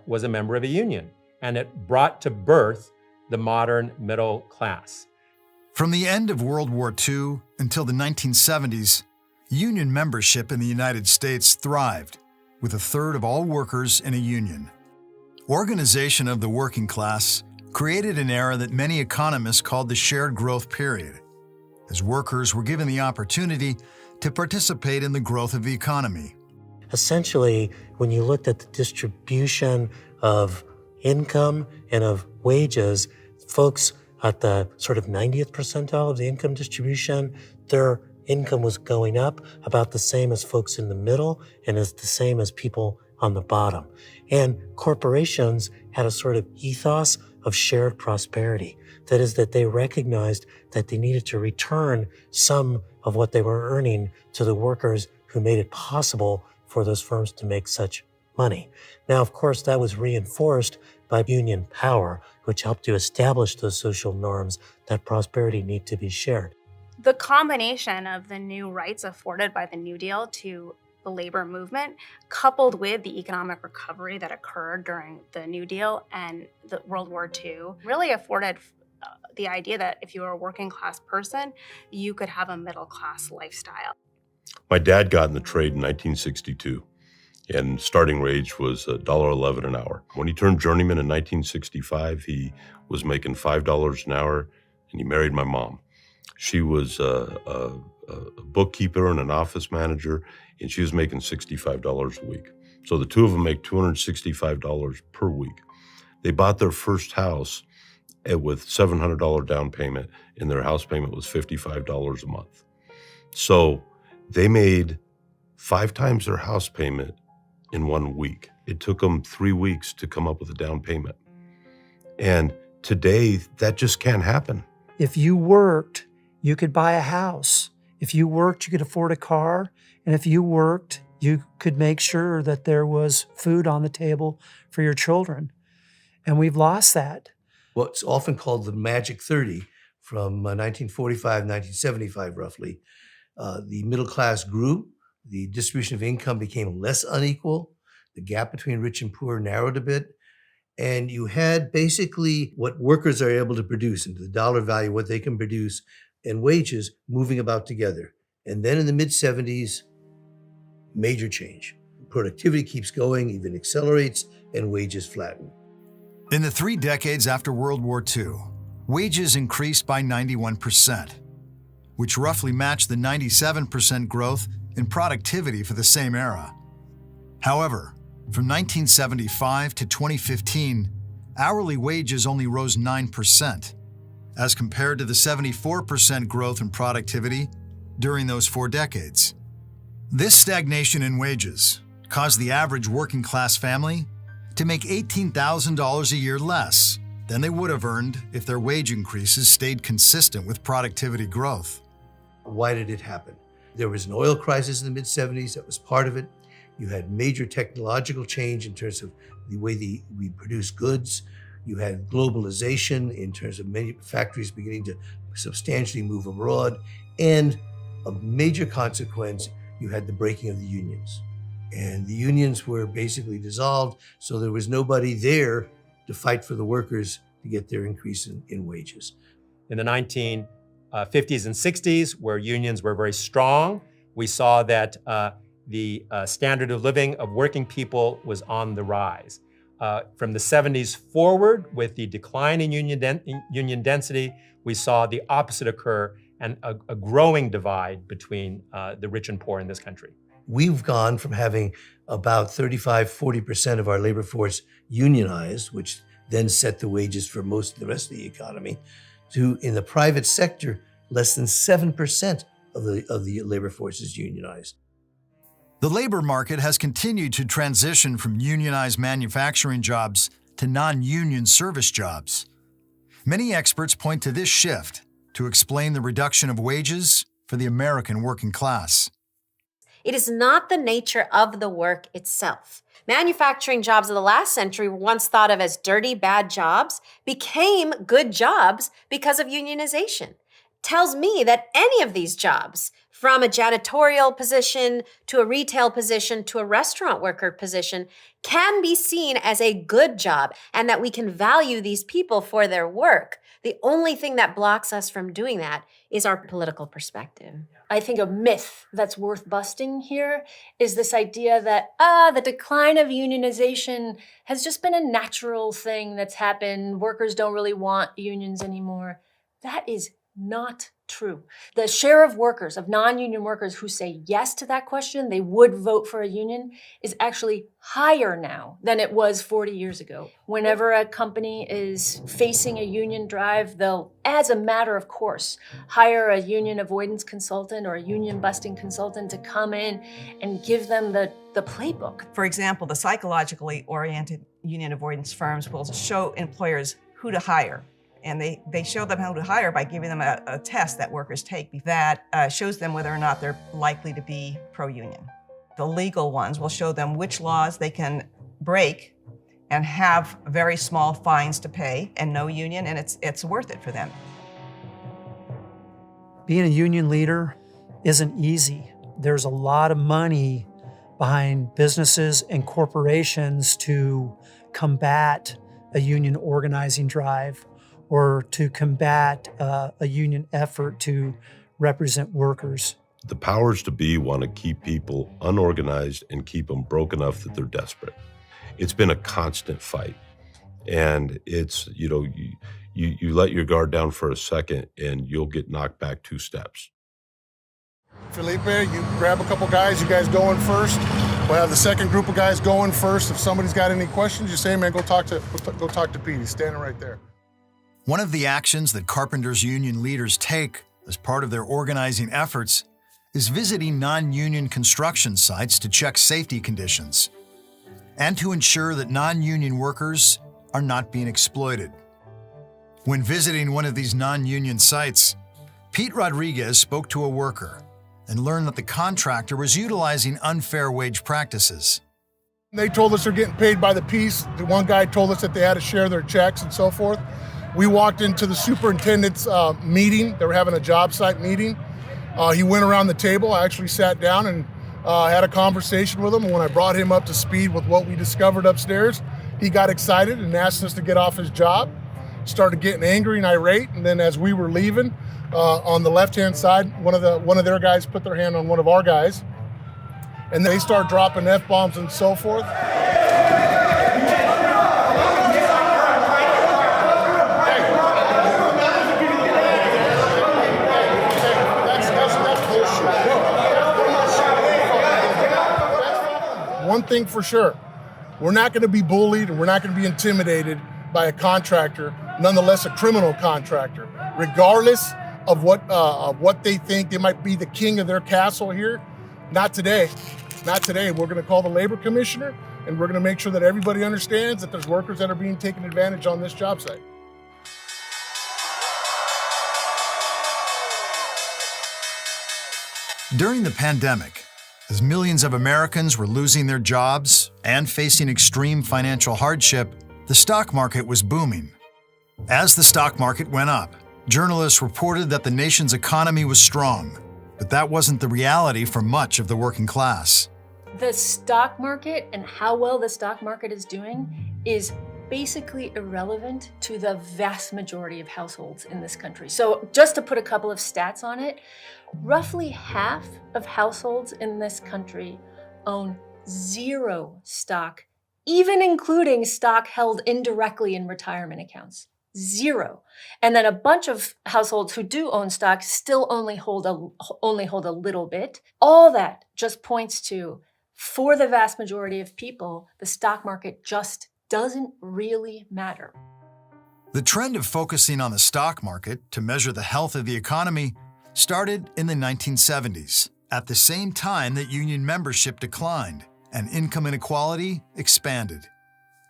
was a member of a union, and it brought to birth the modern middle class. From the end of World War II until the 1970s, union membership in the United States thrived, with 1/3 of all workers in a union. Organization of the working class created an era that many economists called the shared growth period, as workers were given the opportunity to participate in the growth of the economy. Essentially, when you looked at the distribution of income and of wages, folks at the sort of 90th percentile of the income distribution, their income was going up about the same as folks in the middle and as the same as people on the bottom. And corporations had a sort of ethos of shared prosperity. That is, that they recognized that they needed to return some of what they were earning to the workers who made it possible for those firms to make such money. Now, of course, that was reinforced by union power, which helped to establish those social norms that prosperity need to be shared. The combination of the new rights afforded by the New Deal to the labor movement, coupled with the economic recovery that occurred during the New Deal and the World War II, really afforded the idea that if you were a working class person, you could have a middle class lifestyle. My dad got in the trade in 1962, and starting wage was $1.11 an hour. When he turned journeyman in 1965, he was making $5 an hour, and he married my mom. She was a bookkeeper and an office manager, and she was making $65 a week. So the two of them make $265 per week. They bought their first house with $700 down payment, and their house payment was $55 a month. So they made 5 times their house payment in 1 week. It took them 3 weeks to come up with a down payment. And today, that just can't happen. If you worked, you could buy a house. If you worked, you could afford a car. And if you worked, you could make sure that there was food on the table for your children. And we've lost that. What's often called the Magic 30 from 1945, 1975 roughly. The middle class grew, the distribution of income became less unequal, the gap between rich and poor narrowed a bit, and you had basically what workers are able to produce into the dollar value, what they can produce, and wages moving about together. And then in the mid-70s, major change. Productivity keeps going, even accelerates, and wages flatten. In the 3 decades after World War II, wages increased by 91%, which roughly matched the 97% growth in productivity for the same era. However, from 1975 to 2015, hourly wages only rose 9%, as compared to the 74% growth in productivity during those 4 decades. This stagnation in wages caused the average working class family to make $18,000 a year less than they would have earned if their wage increases stayed consistent with productivity growth. Why did it happen? There was an oil crisis in the mid-70s that was part of it. You had major technological change in terms of the way we produce goods. You had globalization in terms of many factories beginning to substantially move abroad. And a major consequence, you had the breaking of the unions. And the unions were basically dissolved, so there was nobody there to fight for the workers to get their increase in wages. In the 1950s and 60s, where unions were very strong, we saw that the standard of living of working people was on the rise. From the 70s forward, with the decline in union density, we saw the opposite occur and a growing divide between the rich and poor in this country. We've gone from having about 35-40% of our labor force unionized, which then set the wages for most of the rest of the economy, to, in the private sector, less than 7% of the labor force is unionized. The labor market has continued to transition from unionized manufacturing jobs to non-union service jobs. Many experts point to this shift to explain the reduction of wages for the American working class. It is not the nature of the work itself. Manufacturing jobs of the last century, once thought of as dirty, bad jobs, became good jobs because of unionization. Tells me that any of these jobs, from a janitorial position to a retail position to a restaurant worker position, can be seen as a good job and that we can value these people for their work. The only thing that blocks us from doing that is our political perspective. I think a myth that's worth busting here is this idea that, the decline of unionization has just been a natural thing that's happened. Workers don't really want unions anymore. That is not true. The share of workers, of non-union workers who say yes to that question, they would vote for a union, is actually higher now than it was 40 years ago. Whenever a company is facing a union drive, they'll, as a matter of course, hire a union avoidance consultant or a union busting consultant to come in and give them the playbook. For example, the psychologically oriented union avoidance firms will show employers who to hire. And they show them how to hire by giving them a test that workers take that shows them whether or not they're likely to be pro-union. The legal ones will show them which laws they can break and have very small fines to pay and no union, and it's worth it for them. Being a union leader isn't easy. There's a lot of money behind businesses and corporations to combat a union organizing drive or to combat a union effort to represent workers. The powers to be want to keep people unorganized and keep them broke enough that they're desperate. It's been a constant fight. And it's, you let your guard down for a second and you'll get knocked back 2 steps. Felipe, you grab a couple guys, you guys go in first. We'll have the second group of guys go in first. If somebody's got any questions, you say, man, go talk to Pete. He's standing right there. One of the actions that Carpenters Union leaders take as part of their organizing efforts is visiting non-union construction sites to check safety conditions and to ensure that non-union workers are not being exploited. When visiting one of these non-union sites, Pete Rodriguez spoke to a worker and learned that the contractor was utilizing unfair wage practices. They told us they're getting paid by the piece. The one guy told us that they had to share their checks and so forth. We walked into the superintendent's meeting. They were having a job site meeting. He went around the table. I actually sat down and had a conversation with him. And when I brought him up to speed with what we discovered upstairs, he got excited and asked us to get off his job, started getting angry and irate. And then as we were leaving, on the left-hand side, one of their guys put their hand on one of our guys, and they start dropping F-bombs and so forth. One thing for sure, we're not going to be bullied and we're not going to be intimidated by a contractor, nonetheless a criminal contractor, regardless of what they think. They might be the king of their castle here. Not today. Not today. We're going to call the labor commissioner and we're going to make sure that everybody understands that there's workers that are being taken advantage on this job site. During the pandemic, as millions of Americans were losing their jobs and facing extreme financial hardship, the stock market was booming. As the stock market went up, journalists reported that the nation's economy was strong, but that wasn't the reality for much of the working class. The stock market and how well the stock market is doing is basically irrelevant to the vast majority of households in this country. So just to put a couple of stats on it, roughly half of households in this country own 0 stock, even including stock held indirectly in retirement accounts. 0. And then a bunch of households who do own stock still only hold a little bit. All that just points to, for the vast majority of people, the stock market just doesn't really matter. The trend of focusing on the stock market to measure the health of the economy started in the 1970s, at the same time that union membership declined and income inequality expanded.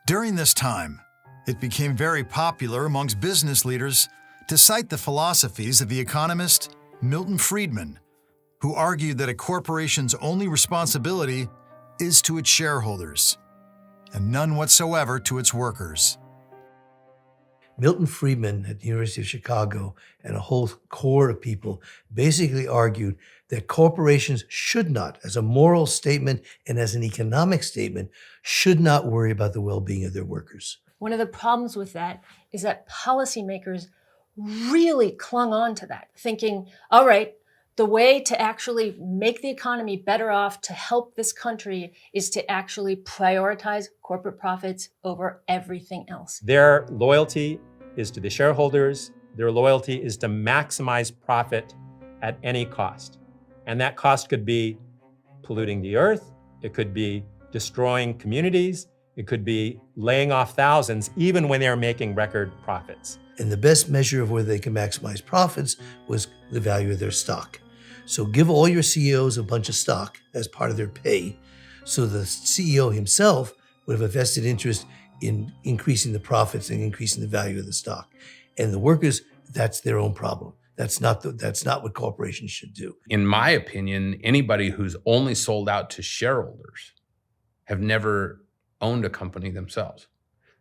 During this time, it became very popular amongst business leaders to cite the philosophies of the economist Milton Friedman, who argued that a corporation's only responsibility is to its shareholders, and none whatsoever to its workers. Milton Friedman at the University of Chicago and a whole core of people basically argued that corporations should not, as a moral statement and as an economic statement, should not worry about the well-being of their workers. One of the problems with that is that policymakers really clung on to that, thinking, all right, the way to actually make the economy better off, to help this country, is to actually prioritize corporate profits over everything else. Their loyalty is to the shareholders. Their loyalty is to maximize profit at any cost. And that cost could be polluting the earth. It could be destroying communities. It could be laying off thousands, even when they're making record profits. And the best measure of whether they can maximize profits was the value of their stock. So give all your CEOs a bunch of stock as part of their pay, so the CEO himself would have a vested interest in increasing the profits and increasing the value of the stock. And the workers, that's their own problem. That's not what corporations should do. In my opinion, anybody who's only sold out to shareholders have never owned a company themselves.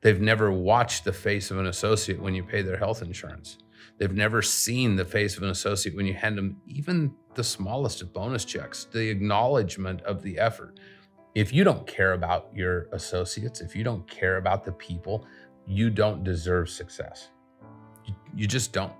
They've never watched the face of an associate when you pay their health insurance. They've never seen the face of an associate when you hand them even the smallest of bonus checks, the acknowledgement of the effort. If you don't care about your associates, if you don't care about the people, you don't deserve success. You You just don't.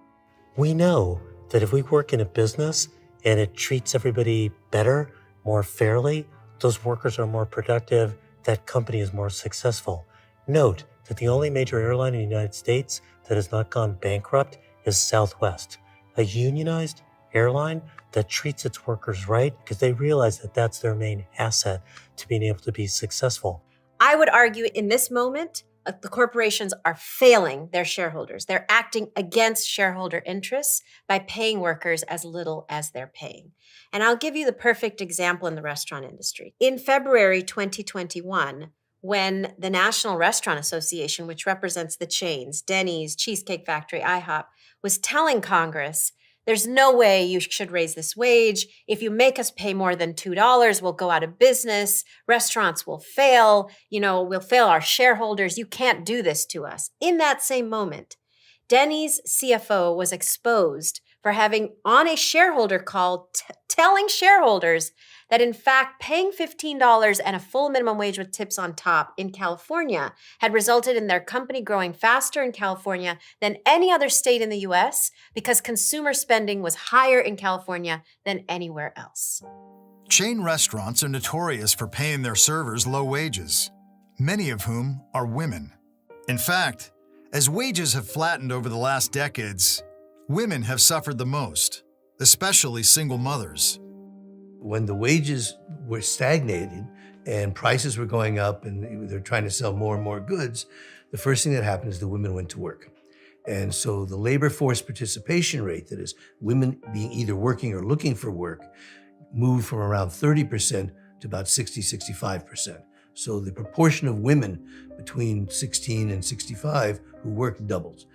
We know that if we work in a business and it treats everybody better, more fairly, those workers are more productive, that company is more successful. Note that the only major airline in the United States that has not gone bankrupt is Southwest, a unionized airline that treats its workers right because they realize that that's their main asset to being able to be successful. I would argue in this moment, the corporations are failing their shareholders. They're acting against shareholder interests by paying workers as little as they're paying. And I'll give you the perfect example in the restaurant industry. In February 2021, when the National Restaurant Association, which represents the chains, Denny's, Cheesecake Factory, IHOP, was telling Congress, there's no way you should raise this wage. If you make us pay more than $2, we'll go out of business. Restaurants will fail. We'll fail our shareholders. You can't do this to us. In that same moment, Denny's CFO was exposed for having on a shareholder call telling shareholders that in fact paying $15 and a full minimum wage with tips on top in California had resulted in their company growing faster in California than any other state in the US because consumer spending was higher in California than anywhere else. Chain restaurants are notorious for paying their servers low wages, many of whom are women. In fact, as wages have flattened over the last decades, women have suffered the most, especially single mothers. When the wages were stagnating and prices were going up and they're trying to sell more and more goods, the first thing that happened is the women went to work. And so the labor force participation rate, that is women being either working or looking for work, moved from around 30% to about 65%. So the proportion of women between 16 and 65 who worked doubled.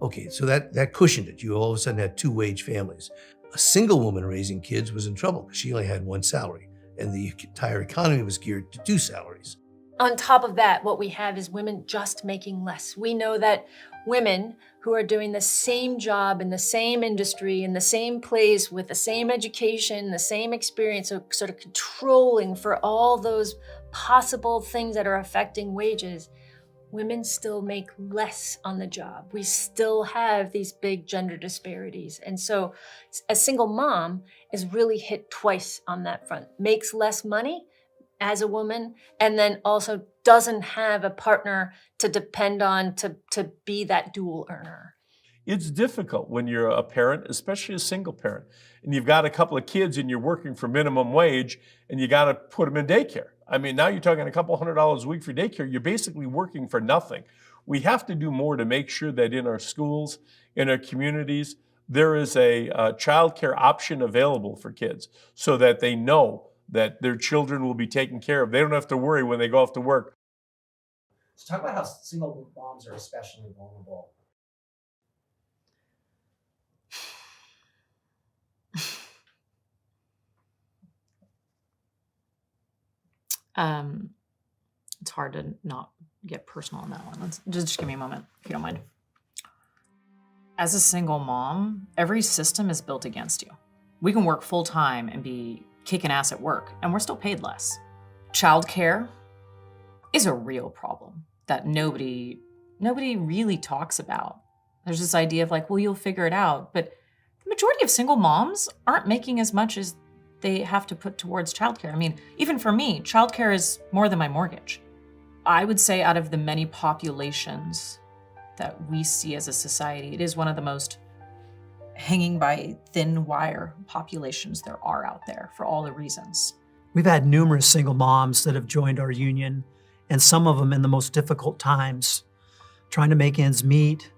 Okay, so that cushioned it. You all of a sudden had two-wage families. A single woman raising kids was in trouble because she only had one salary, and the entire economy was geared to two salaries. On top of that, what we have is women just making less. We know that women who are doing the same job in the same industry, in the same place, with the same education, the same experience, are sort of controlling for all those possible things that are affecting wages. Women still make less on the job. We still have these big gender disparities. And so a single mom is really hit twice on that front. Makes less money as a woman, and then also doesn't have a partner to depend on to be that dual earner. It's difficult when you're a parent, especially a single parent, and you've got a couple of kids and you're working for minimum wage and you got to put them in daycare. I mean, now you're talking a couple $100s a week for daycare. You're basically working for nothing. We have to do more to make sure that in our schools, in our communities, there is a childcare option available for kids so that they know that their children will be taken care of. They don't have to worry when they go off to work. So talk about how single moms are especially vulnerable. It's hard to not get personal on that one. Let's just give me a moment, if you don't mind. As a single mom, every system is built against you. We can work full time and be kicking ass at work, and we're still paid less. Childcare is a real problem that nobody really talks about. There's this idea of like, well, you'll figure it out, but the majority of single moms aren't making as much as they have to put towards childcare. I mean, even for me, childcare is more than my mortgage. I would say out of the many populations that we see as a society, it is one of the most hanging by thin wire populations there are out there for all the reasons. We've had numerous single moms that have joined our union, and some of them in the most difficult times, trying to make ends meet,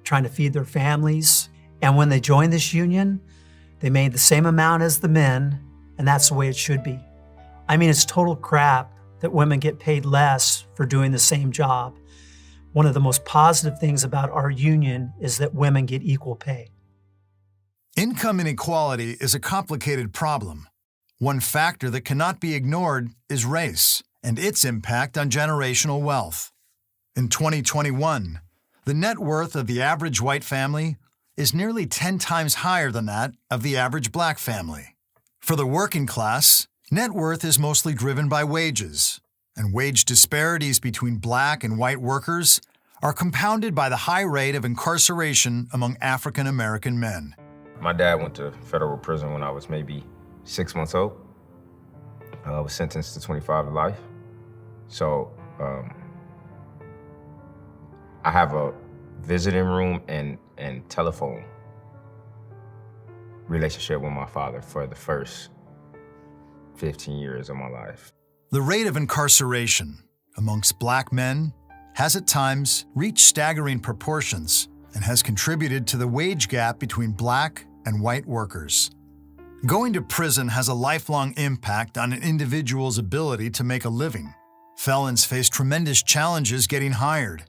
trying to feed their families. And when they joined this union, they made the same amount as the men, and that's the way it should be. I mean, it's total crap that women get paid less for doing the same job. One of the most positive things about our union is that women get equal pay. Income inequality is a complicated problem. One factor that cannot be ignored is race and its impact on generational wealth. In 2021, the net worth of the average white family is nearly 10 times higher than that of the average black family. For the working class, net worth is mostly driven by wages, and wage disparities between black and white workers are compounded by the high rate of incarceration among African American men. My dad went to federal prison when I was maybe 6 months old. I was sentenced to 25 to life. So I have a visiting room and telephone relationship with my father for the first 15 years of my life. The rate of incarceration amongst Black men has at times reached staggering proportions and has contributed to the wage gap between Black and white workers. Going to prison has a lifelong impact on an individual's ability to make a living. Felons face tremendous challenges getting hired,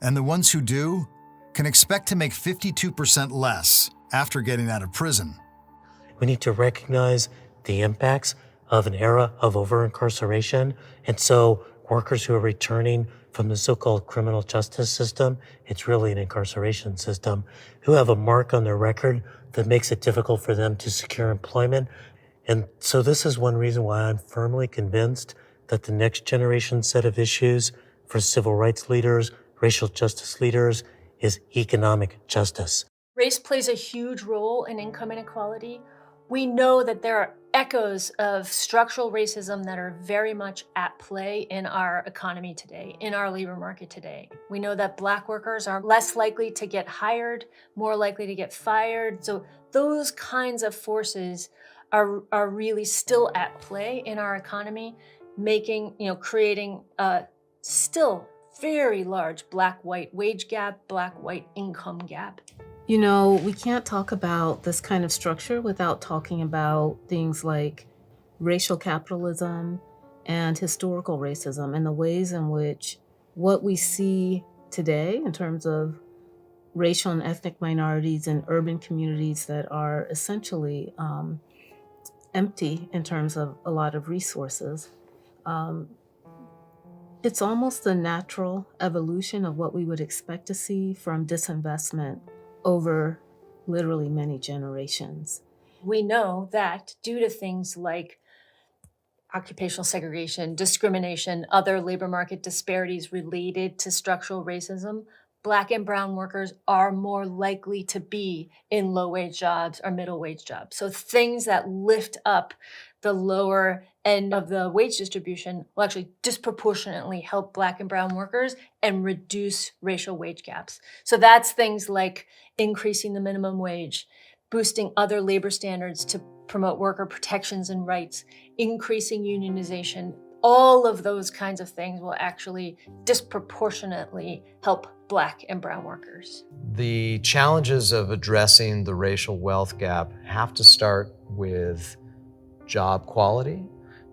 and the ones who do can expect to make 52% less after getting out of prison. We need to recognize the impacts of an era of over-incarceration, and so workers who are returning from the so-called criminal justice system, it's really an incarceration system, who have a mark on their record that makes it difficult for them to secure employment. And so this is one reason why I'm firmly convinced that the next generation set of issues for civil rights leaders, racial justice leaders, is economic justice. Race plays a huge role in income inequality. We know that there are echoes of structural racism that are very much at play in our economy today, in our labor market today. We know that Black workers are less likely to get hired, more likely to get fired. So those kinds of forces are really still at play in our economy, creating a still very large Black-white wage gap, Black-white income gap. You know, we can't talk about this kind of structure without talking about things like racial capitalism and historical racism and the ways in which what we see today in terms of racial and ethnic minorities in urban communities that are essentially empty in terms of a lot of resources. It's almost the natural evolution of what we would expect to see from disinvestment over literally many generations. We know that due to things like occupational segregation, discrimination, other labor market disparities related to structural racism, Black and brown workers are more likely to be in low-wage jobs or middle-wage jobs. So things that lift up the lower end of the wage distribution will actually disproportionately help Black and brown workers and reduce racial wage gaps. So that's things like increasing the minimum wage, boosting other labor standards to promote worker protections and rights, increasing unionization. All of those kinds of things will actually disproportionately help Black and brown workers. The challenges of addressing the racial wealth gap have to start with job quality.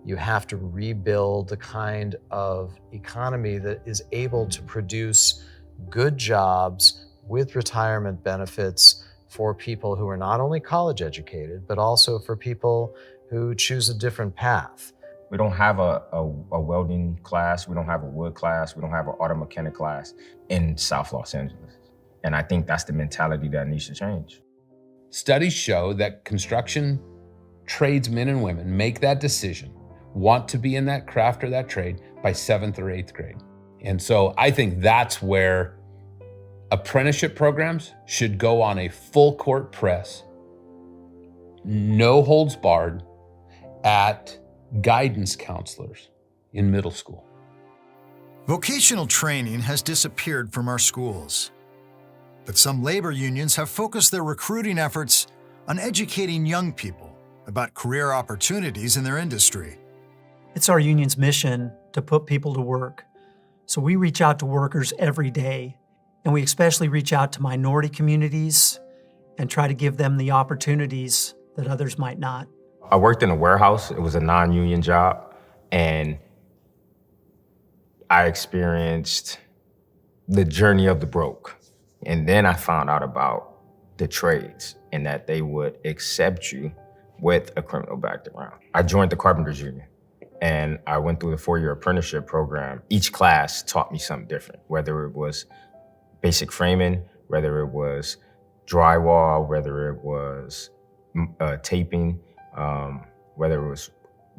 You have to rebuild the kind of economy that is able to produce good jobs with retirement benefits for people who are not only college educated, but also for people who choose a different path. We don't have a welding class, we don't have a wood class, we don't have an auto mechanic class in South Los Angeles. And I think that's the mentality that needs to change. Studies show that construction tradesmen and women make that decision, want to be in that craft or that trade by 7th or 8th grade. And so I think that's where apprenticeship programs should go on a full court press, no holds barred, at guidance counselors in middle school. Vocational training has disappeared from our schools, but some labor unions have focused their recruiting efforts on educating young people about career opportunities in their industry. It's our union's mission to put people to work. So we reach out to workers every day, and we especially reach out to minority communities and try to give them the opportunities that others might not. I worked in a warehouse. It was a non-union job, and I experienced the journey of the broke. And then I found out about the trades and that they would accept you with a criminal background. I joined the Carpenters Union, and I went through the 4-year apprenticeship program. Each class taught me something different, whether it was basic framing, whether it was drywall, whether it was taping, whether it was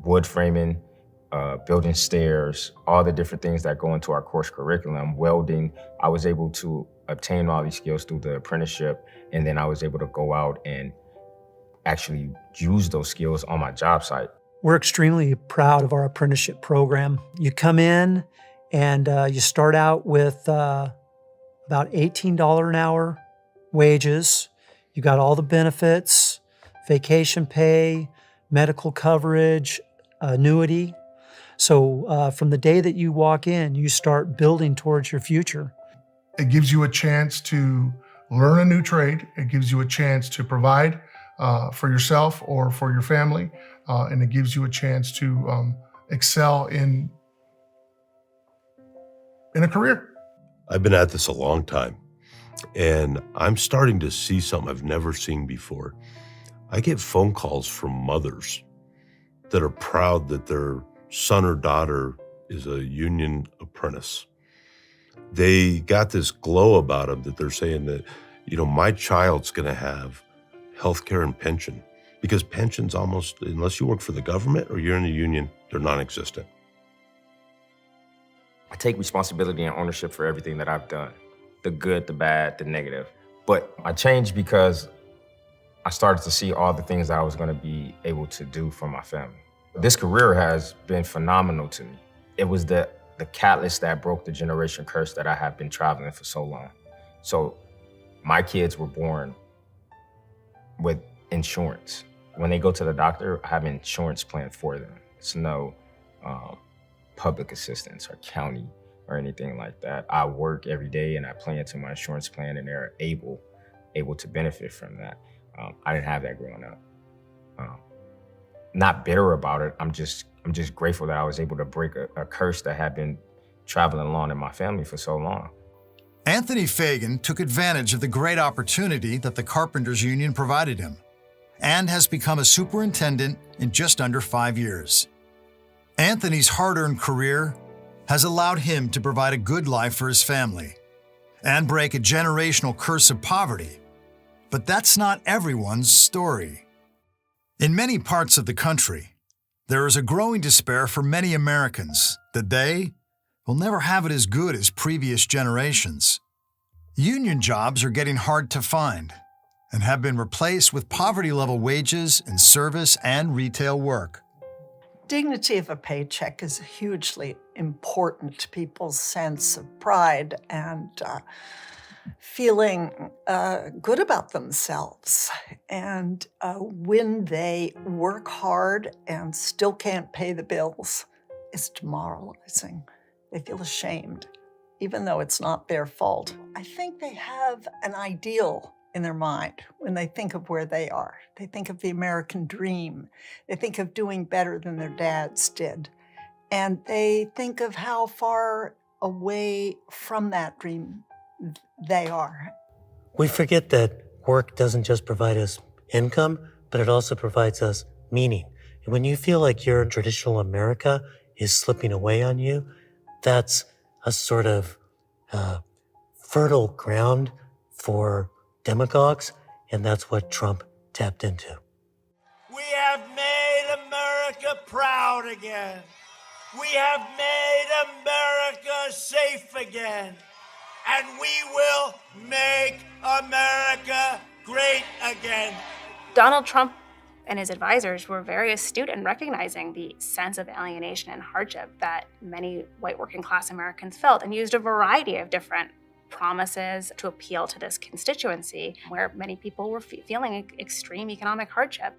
wood framing. building stairs, all the different things that go into our course curriculum, welding. I was able to obtain all these skills through the apprenticeship, and then I was able to go out and actually use those skills on my job site. We're extremely proud of our apprenticeship program. You come in and you start out with about $18 an hour wages. You got all the benefits, vacation pay, medical coverage, annuity. So from the day that you walk in, you start building towards your future. It gives you a chance to learn a new trade. It gives you a chance to provide for yourself or for your family. And it gives you a chance to excel in a career. I've been at this a long time, and I'm starting to see something I've never seen before. I get phone calls from mothers that are proud that their son or daughter is a union apprentice. They got this glow about them that they're saying that, my child's gonna have healthcare and pension, because pensions almost, unless you work for the government or you're in a union, they're non-existent. I take responsibility and ownership for everything that I've done, the good, the bad, the negative. But I changed because I started to see all the things that I was gonna be able to do for my family. This career has been phenomenal to me. It was the catalyst that broke the generation curse that I have been traveling for so long. So my kids were born with insurance. When they go to the doctor, I have an insurance plan for them. It's no public assistance or county or anything like that. I work every day and I play into my insurance plan, and they're able to benefit from that. I didn't have that growing up. Not bitter about it. I'm just grateful that I was able to break a curse that had been traveling along in my family for so long. Anthony Fagan took advantage of the great opportunity that the Carpenters Union provided him and has become a superintendent in just under 5 years. Anthony's hard-earned career has allowed him to provide a good life for his family and break a generational curse of poverty. But that's not everyone's story. In many parts of the country, there is a growing despair for many Americans that they will never have it as good as previous generations. Union jobs are getting hard to find and have been replaced with poverty-level wages in service and retail work. Dignity of a paycheck is hugely important to people's sense of pride and feeling good about themselves. And when they work hard and still can't pay the bills, it's demoralizing. They feel ashamed, even though it's not their fault. I think they have an ideal in their mind when they think of where they are. They think of the American dream. They think of doing better than their dads did. And they think of how far away from that dream they are. We forget that work doesn't just provide us income, but it also provides us meaning. And when you feel like your traditional America is slipping away on you, that's a sort of fertile ground for demagogues, and that's what Trump tapped into. We have made America proud again. We have made America safe again. And we will make America great again. Donald Trump and his advisors were very astute in recognizing the sense of alienation and hardship that many white working class Americans felt, and used a variety of different promises to appeal to this constituency where many people were feeling extreme economic hardship.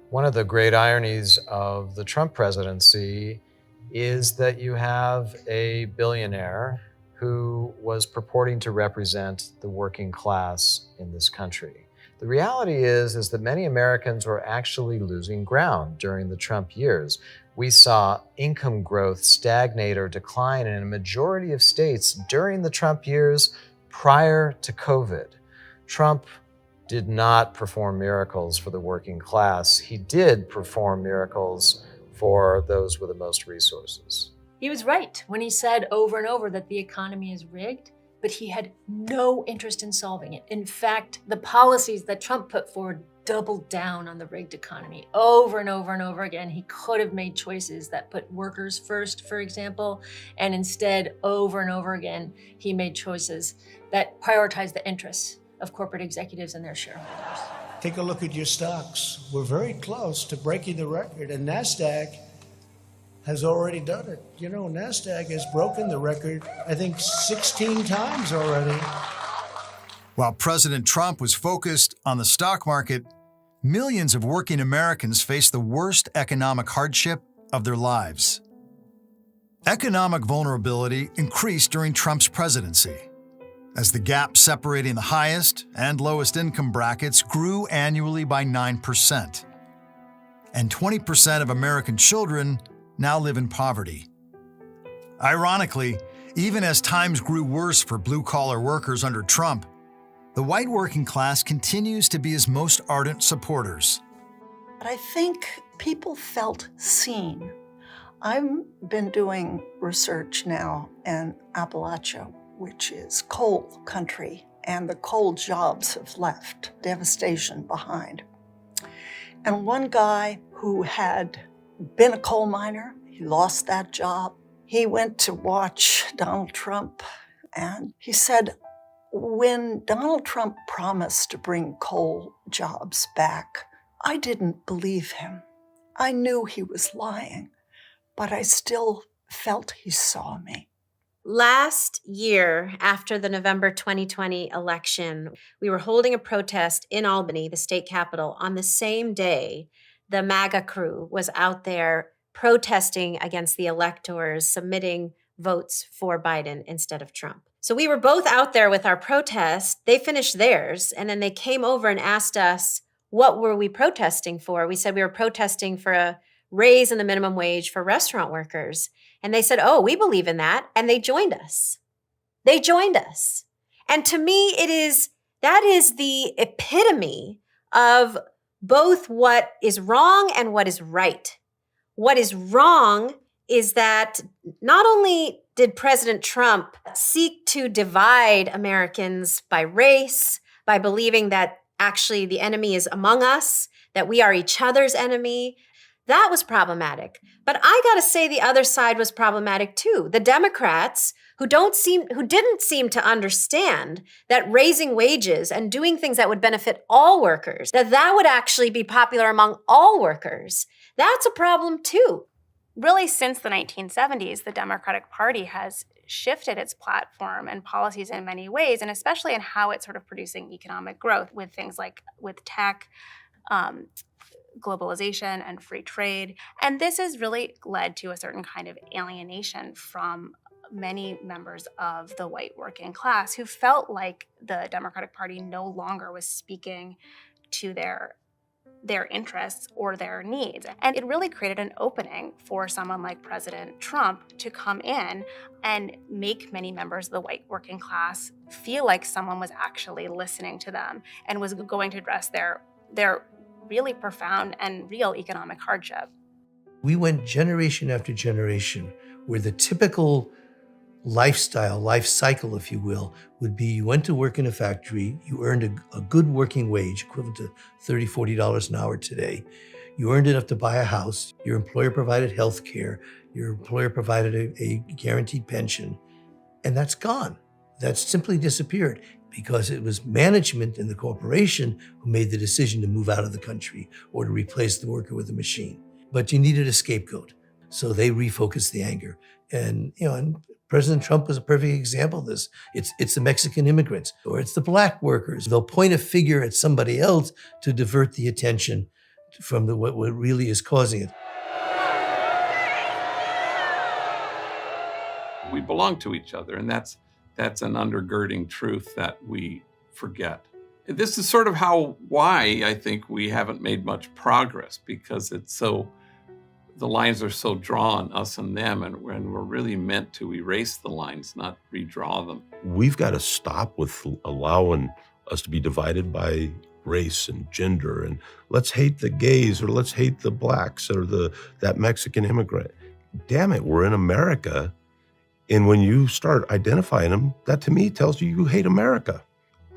One of the great ironies of the Trump presidency is that you have a billionaire who was purporting to represent the working class in this country. The reality is that many Americans were actually losing ground during the Trump years. We saw income growth stagnate or decline in a majority of states during the Trump years prior to COVID. Trump did not perform miracles for the working class. He did perform miracles for those with the most resources. He was right when he said over and over that the economy is rigged, but he had no interest in solving it. In fact, the policies that Trump put forward doubled down on the rigged economy over and over and over again. He could have made choices that put workers first, for example, and instead, over and over again, he made choices that prioritize the interests of corporate executives and their shareholders. Take a look at your stocks. We're very close to breaking the record, and NASDAQ has already done it. You know, NASDAQ has broken the record, I think, 16 times already. While President Trump was focused on the stock market, millions of working Americans face the worst economic hardship of their lives. Economic vulnerability increased during Trump's presidency, as the gap separating the highest and lowest income brackets grew annually by 9%. And 20% of American children now live in poverty. Ironically, even as times grew worse for blue-collar workers under Trump, the white working class continues to be his most ardent supporters. But I think people felt seen. I've been doing research now in Appalachia, which is coal country, and the coal jobs have left devastation behind. And one guy who had been a coal miner, he lost that job. He went to watch Donald Trump, and he said, when Donald Trump promised to bring coal jobs back, I didn't believe him. I knew he was lying, but I still felt he saw me. Last year, after the November 2020 election, we were holding a protest in Albany, the state capital, on the same day the MAGA crew was out there protesting against the electors submitting votes for Biden instead of Trump. So we were both out there with our protest. They finished theirs, and then they came over and asked us, what were we protesting for? We said we were protesting for a raise in the minimum wage for restaurant workers. And they said, oh, we believe in that. And they joined us. They joined us. And to me, that is the epitome of both what is wrong and what is right. What is wrong is that not only did President Trump seek to divide Americans by race, by believing that actually the enemy is among us, that we are each other's enemy. That was problematic. But I gotta say the other side was problematic too. The Democrats who didn't seem to understand that raising wages and doing things that would benefit all workers, that would actually be popular among all workers. That's a problem too. Really, since the 1970s, the Democratic Party has shifted its platform and policies in many ways, and especially in how it's sort of producing economic growth with things like with tech, globalization, and free trade. And this has really led to a certain kind of alienation from many members of the white working class who felt like the Democratic Party no longer was speaking to their interests or their needs. And it really created an opening for someone like President Trump to come in and make many members of the white working class feel like someone was actually listening to them and was going to address their really profound and real economic hardship. We went generation after generation where the typical lifestyle, life cycle, if you will, would be you went to work in a factory, you earned a good working wage, equivalent to $30, $40 an hour today. You earned enough to buy a house, your employer provided health care, your employer provided a guaranteed pension, and that's gone. That's simply disappeared because it was management and the corporation who made the decision to move out of the country or to replace the worker with a machine. But you needed a scapegoat, so they refocused the anger. And President Trump was a perfect example of this. It's the Mexican immigrants or it's the black workers. They'll point a finger at somebody else to divert the attention from what really is causing it. We belong to each other, and that's an undergirding truth that we forget. This is sort of why I think we haven't made much progress, because the lines are so drawn, us and them, and we're really meant to erase the lines, not redraw them. We've got to stop with allowing us to be divided by race and gender, and let's hate the gays or let's hate the blacks or that Mexican immigrant. Damn it, we're in America. And when you start identifying them, that to me tells you hate America.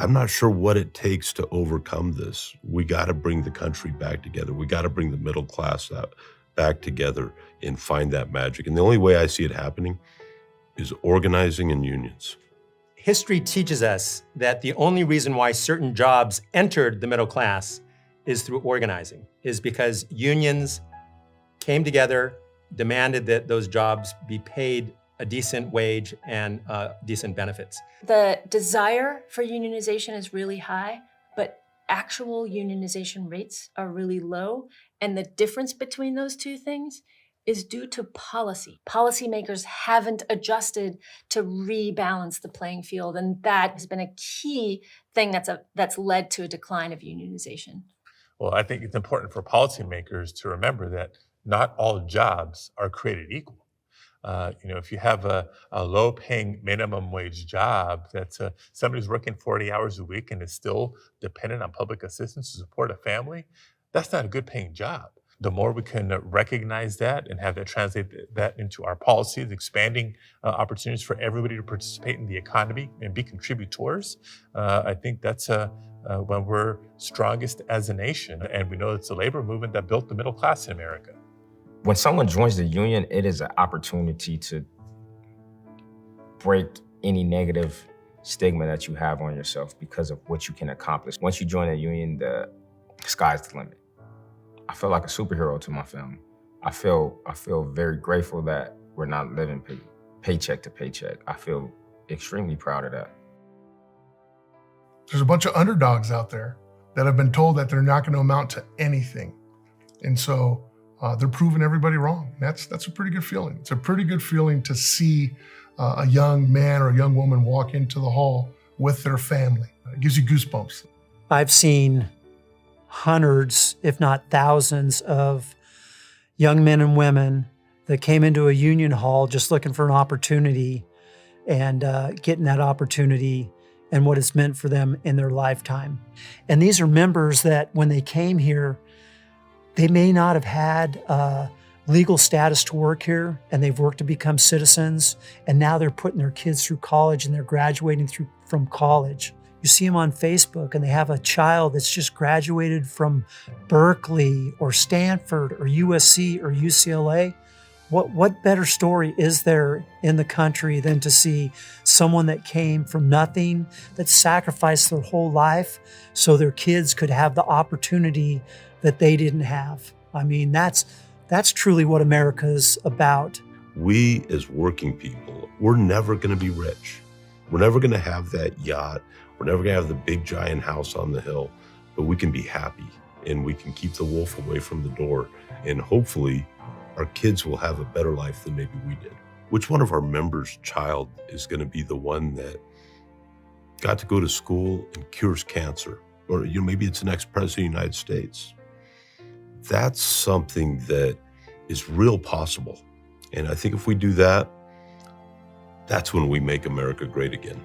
I'm not sure what it takes to overcome this. We got to bring the country back together. We got to bring the middle class back together and find that magic. And the only way I see it happening is organizing in unions. History teaches us that the only reason why certain jobs entered the middle class is through organizing, is because unions came together, demanded that those jobs be paid a decent wage and decent benefits. The desire for unionization is really high, but actual unionization rates are really low. And the difference between those two things is due to policy. Policymakers haven't adjusted to rebalance the playing field. And that has been a key thing that's led to a decline of unionization. Well, I think it's important for policymakers to remember that not all jobs are created equal. If you have a low-paying minimum wage job that's somebody's working 40 hours a week and is still dependent on public assistance to support a family, that's not a good-paying job. The more we can recognize that and have that translate that into our policies, expanding opportunities for everybody to participate in the economy and be contributors, I think that's when we're strongest as a nation. And we know it's the labor movement that built the middle class in America. When someone joins the union, it is an opportunity to break any negative stigma that you have on yourself because of what you can accomplish. Once you join a union, the sky's the limit. I feel like a superhero to my family. I feel very grateful that we're not living paycheck to paycheck. I feel extremely proud of that. There's a bunch of underdogs out there that have been told that they're not going to amount to anything. And so they're proving everybody wrong. That's a pretty good feeling. It's a pretty good feeling to see a young man or a young woman walk into the hall with their family. It gives you goosebumps. I've seen hundreds, if not thousands, of young men and women that came into a union hall just looking for an opportunity and getting that opportunity and what it's meant for them in their lifetime. And these are members that when they came here, they may not have had legal status to work here, and they've worked to become citizens, and now they're putting their kids through college and they're graduating from college. You see them on Facebook and they have a child that's just graduated from Berkeley or Stanford or USC or UCLA. What better story is there in the country than to see someone that came from nothing, that sacrificed their whole life so their kids could have the opportunity that they didn't have? I mean, that's truly what America's about. We as working people, we're never going to be rich. We're never going to have that yacht. We're never going to have the big giant house on the hill, but we can be happy and we can keep the wolf away from the door. And hopefully our kids will have a better life than maybe we did. Which one of our members' child is going to be the one that got to go to school and cures cancer? Or maybe it's the next president of the United States. That's something that is real possible. And I think if we do that, that's when we make America great again.